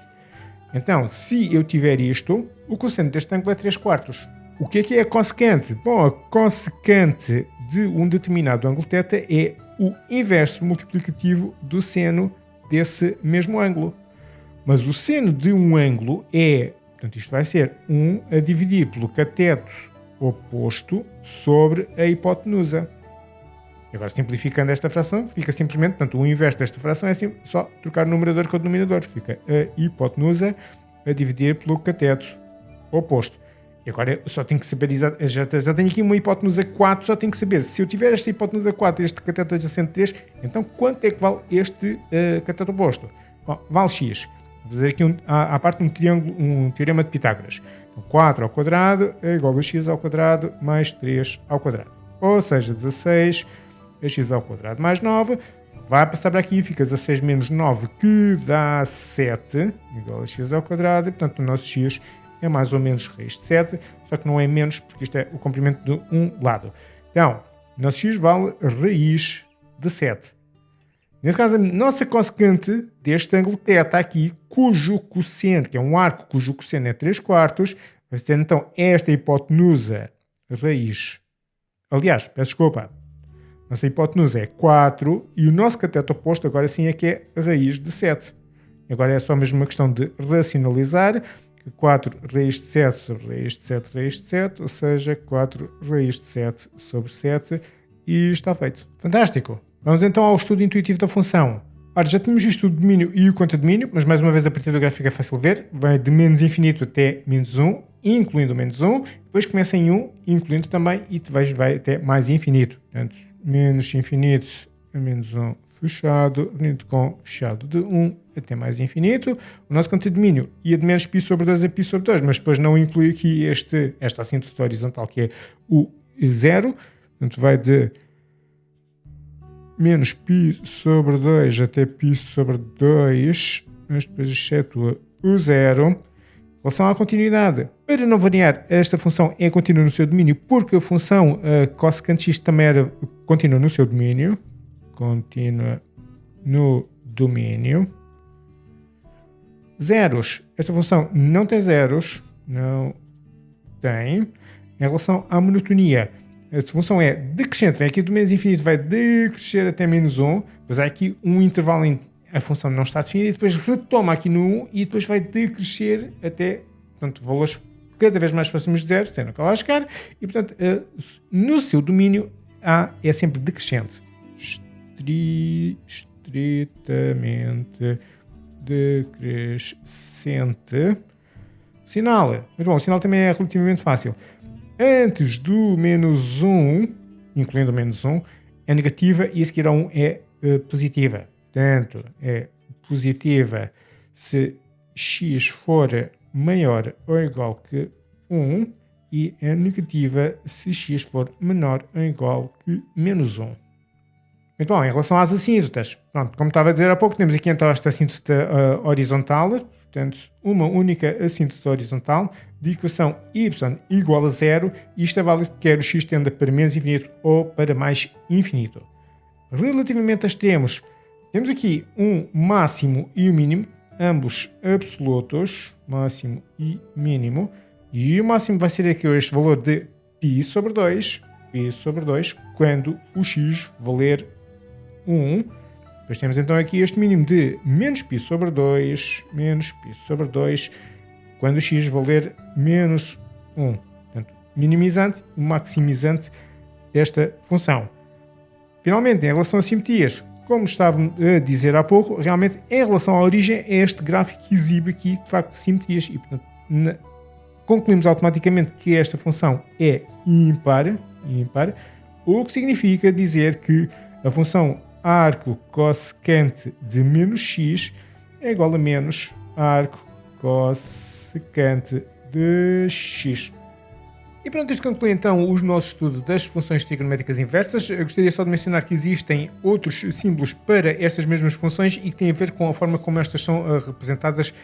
Então, se eu tiver isto, o cosseno deste ângulo é 3 quartos. O que é a cossecante? Bom, a cossecante de um determinado ângulo θ é o inverso multiplicativo do seno desse mesmo ângulo. Mas o seno de um ângulo é, portanto, isto vai ser 1 a dividir pelo cateto oposto sobre a hipotenusa. E agora, simplificando esta fração, fica simplesmente, portanto, o inverso desta fração é assim, só trocar o numerador com o denominador. Fica a hipotenusa a dividir pelo cateto oposto. E agora eu só tenho que saber, já tenho aqui uma hipotenusa 4, só tenho que saber, se eu tiver esta hipotenusa 4 e este cateto adjacente 3, então quanto é que vale este cateto oposto? Bom, vale x. Vou fazer aqui à parte um triângulo, um teorema de Pitágoras. Então, 4 ao quadrado é igual a x ao quadrado mais 3 ao quadrado. Ou seja, 16 é x ao quadrado mais 9. Vai passar para aqui, fica 16 menos 9, que dá 7, igual a x ao quadrado. E, portanto, o nosso x é mais ou menos raiz de 7, só que não é menos, porque isto é o comprimento de um lado. Então, o nosso x vale raiz de 7. Nesse caso, a nossa cossecante deste ângulo θ aqui, cujo cosseno, que é um arco cujo cosseno é 3 quartos, vai ser então esta hipotenusa raiz. Aliás, peço desculpa, nossa hipotenusa é 4 e o nosso cateto oposto agora sim é que é raiz de 7. Agora é só mesmo uma questão de racionalizar. 4 raiz de 7 sobre raiz de 7 raiz de 7, ou seja, 4 raiz de 7 sobre 7 e está feito. Fantástico! Vamos então ao estudo intuitivo da função. Ora, já tínhamos visto o domínio e o contradomínio, mas mais uma vez a partir do gráfico é fácil ver. Vai de menos infinito até menos 1, incluindo o menos 1. Depois começa em 1, incluindo também, e vai até mais infinito. Portanto, menos infinito a menos 1 fechado, unido com fechado de 1 até mais infinito. O nosso contradomínio ia de menos π sobre 2 a π sobre 2, mas depois não inclui aqui esta assíntota horizontal, que é o 0. Portanto, vai de menos π sobre 2 até π sobre 2, mas depois excetua o 0. Em relação à continuidade, para não variar, esta função é contínua no seu domínio, porque a função cossecante x também era contínua no seu domínio. Contínua no domínio. Zeros. Esta função não tem zeros. Não tem. Em relação à monotonia, esta função é decrescente. Vem aqui do menos infinito, vai decrescer até menos 1. Depois há aqui um intervalo em a função não está definida e depois retoma aqui no 1 e depois vai decrescer até, portanto, valores cada vez mais próximos de zero, sendo que ela vai chegar. E, portanto, no seu domínio é sempre decrescente. Estritamente decrescente. Sinal. Muito bom, o sinal também é relativamente fácil. Antes do menos 1, incluindo o menos 1, é negativa e a seguir a 1 é positiva. Portanto, é positiva se x for maior ou igual que 1 e é negativa se x for menor ou igual que menos 1. Muito bom, em relação às assíntotas, pronto, como estava a dizer há pouco, temos aqui então esta assíntota horizontal, portanto, uma única assíntota horizontal de equação y igual a 0, e isto é válido quer o x tenda para menos infinito ou para mais infinito. Relativamente a extremos, temos aqui um máximo e um mínimo, ambos absolutos, máximo e mínimo. E o máximo vai ser aqui este valor de π sobre 2, quando o x valer 1. Depois temos então aqui este mínimo de menos π sobre 2, quando o x valer menos 1. Portanto, minimizante e maximizante desta função. Finalmente, em relação a simetrias, como estava a dizer há pouco, realmente em relação à origem, este gráfico exibe aqui de facto simetrias e, portanto, concluímos automaticamente que esta função é ímpar, o que significa dizer que a função arco cossecante de menos x é igual a menos arco cossecante de x. E pronto, isto conclui então o nosso estudo das funções trigonométricas inversas. Eu gostaria só de mencionar que existem outros símbolos para estas mesmas funções e que têm a ver com a forma como estas são representadas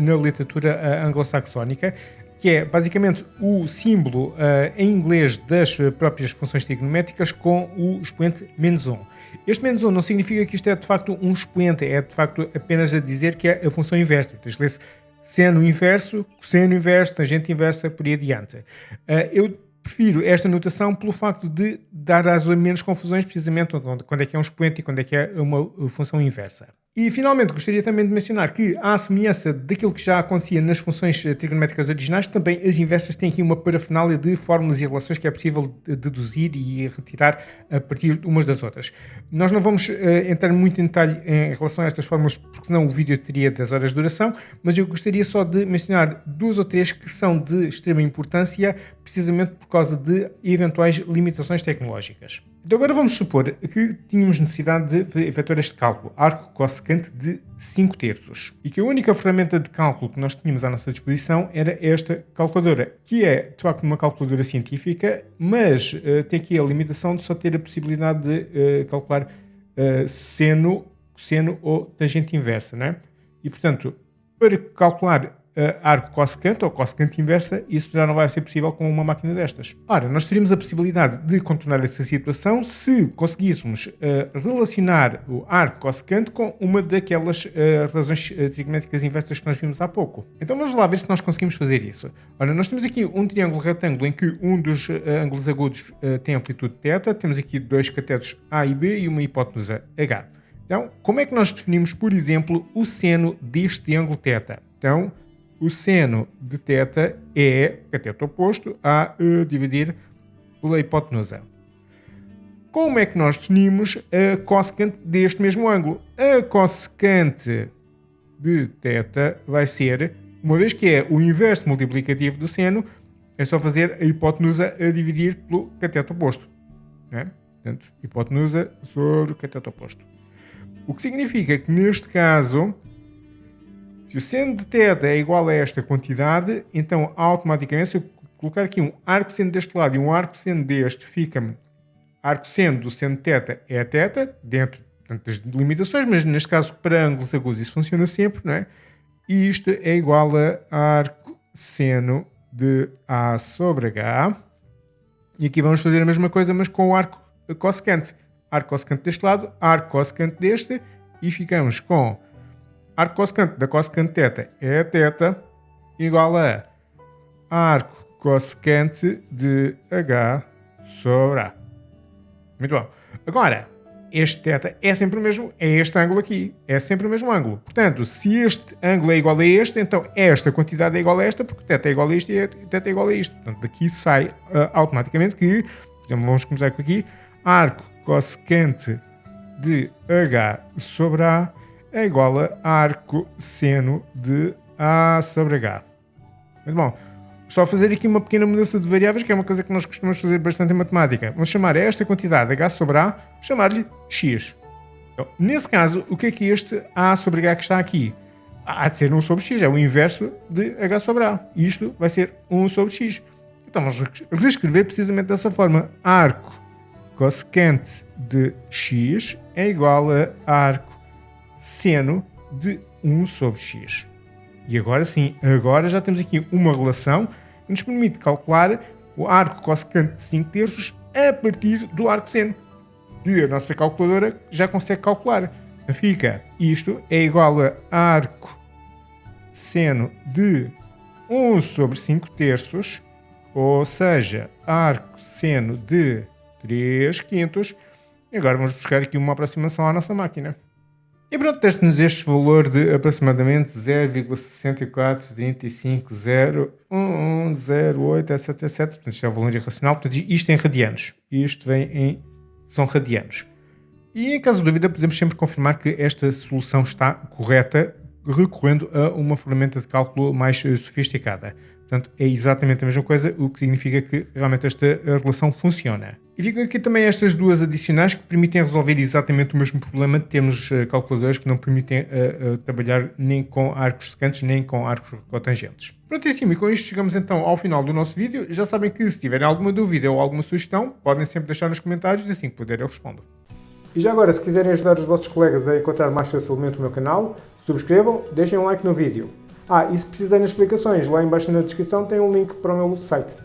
na literatura anglo-saxónica, que é basicamente o símbolo em inglês das próprias funções trigonométricas com o expoente menos 1. Este menos 1 não significa que isto é de facto um expoente, é de facto apenas a dizer que é a função inversa. Portanto, lê-se seno inverso, cosseno inverso, tangente inversa, por aí adiante. Eu prefiro esta notação pelo facto de dar a menos confusões, precisamente quando é que é um expoente e quando é que é uma função inversa. E, finalmente, gostaria também de mencionar que, à semelhança daquilo que já acontecia nas funções trigonométricas originais, também as inversas têm aqui uma parafernália de fórmulas e relações que é possível deduzir e retirar a partir de umas das outras. Nós não vamos entrar muito em detalhe em relação a estas fórmulas, porque senão o vídeo teria 10 horas de duração, mas eu gostaria só de mencionar 2 ou 3 que são de extrema importância, precisamente por causa de eventuais limitações tecnológicas. Então agora vamos supor que tínhamos necessidade de efetuar este cálculo, arco cossecante de 5/3, e que a única ferramenta de cálculo que nós tínhamos à nossa disposição era esta calculadora, que é de facto uma calculadora científica, mas tem aqui a limitação de só ter a possibilidade de calcular seno, cosseno ou tangente inversa, não é? E portanto, para calcular arco cossecante ou cossecante inversa, isso já não vai ser possível com uma máquina destas. Ora, nós teríamos a possibilidade de contornar essa situação se conseguíssemos relacionar o arco cossecante com uma daquelas razões trigonométricas inversas que nós vimos há pouco. Então vamos lá ver se nós conseguimos fazer isso. Ora, nós temos aqui um triângulo retângulo em que um dos ângulos agudos tem amplitude θ, temos aqui dois catetos A e B e uma hipotenusa H. Então, como é que nós definimos, por exemplo, o seno deste ângulo θ? Então, o seno de θ é cateto oposto a dividir pela hipotenusa. Como é que nós definimos a cossecante deste mesmo ângulo? A cossecante de θ vai ser, uma vez que é o inverso multiplicativo do seno, é só fazer a hipotenusa a dividir pelo cateto oposto. Né? Portanto, hipotenusa sobre o cateto oposto. O que significa que, neste caso, se o seno de θ é igual a esta quantidade, então automaticamente, se eu colocar aqui um arco seno deste lado e um arco seno deste, fica-me arco seno do seno de θ é a θ, dentro das limitações, mas neste caso para ângulos agudos isso funciona sempre, não é? E isto é igual a arco seno de A sobre H. E aqui vamos fazer a mesma coisa, mas com o arco cossecante. Arco cossecante deste lado, arco cossecante deste, e ficamos com arco cossecante da cossecante θ é a θ, igual a arco cossecante de H sobre A. Muito bom. Agora, este θ é sempre o mesmo, é este ângulo aqui, é sempre o mesmo ângulo. Portanto, se este ângulo é igual a este, então esta quantidade é igual a esta, porque θ é igual a isto e θ é igual a isto. Portanto, daqui sai automaticamente que, por exemplo, vamos começar com aqui, arco cossecante de H sobre A é igual a arco seno de A sobre H. Muito bom. Só fazer aqui uma pequena mudança de variáveis, que é uma coisa que nós costumamos fazer bastante em matemática. Vamos chamar esta quantidade H sobre A, chamar-lhe X. Então, nesse caso, o que é este A sobre H que está aqui? Há de ser 1 sobre X, é o inverso de H sobre A. Isto vai ser 1 sobre X. Então vamos reescrever precisamente dessa forma. Arco cossecante de X é igual a arco seno de 1 sobre X. E agora sim, agora já temos aqui uma relação que nos permite calcular o arco cossecante de 5/3 a partir do arco seno, que a nossa calculadora já consegue calcular. Fica isto é igual a arco seno de 1 sobre 5 terços, ou seja, arco seno de 3 quintos. E agora vamos buscar aqui uma aproximação à nossa máquina. E pronto, teste-nos este valor de aproximadamente 0,643501108, etc, etc. Portanto, isto é o valor irracional. Portanto, isto em radianos. Isto são radianos. E em caso de dúvida, podemos sempre confirmar que esta solução está correta, recorrendo a uma ferramenta de cálculo mais sofisticada. Portanto, é exatamente a mesma coisa, o que significa que realmente esta relação funciona. E ficam aqui também estas duas adicionais que permitem resolver exatamente o mesmo problema de termos calculadores que não permitem trabalhar nem com arcos secantes nem com arcos cotangentes. Prontíssimo, e com isto chegamos então ao final do nosso vídeo. Já sabem que se tiverem alguma dúvida ou alguma sugestão, podem sempre deixar nos comentários e assim que puder eu respondo. E já agora, se quiserem ajudar os vossos colegas a encontrar mais facilmente o meu canal, subscrevam, deixem um like no vídeo. E se precisarem de explicações, lá em baixo na descrição tem um link para o meu site.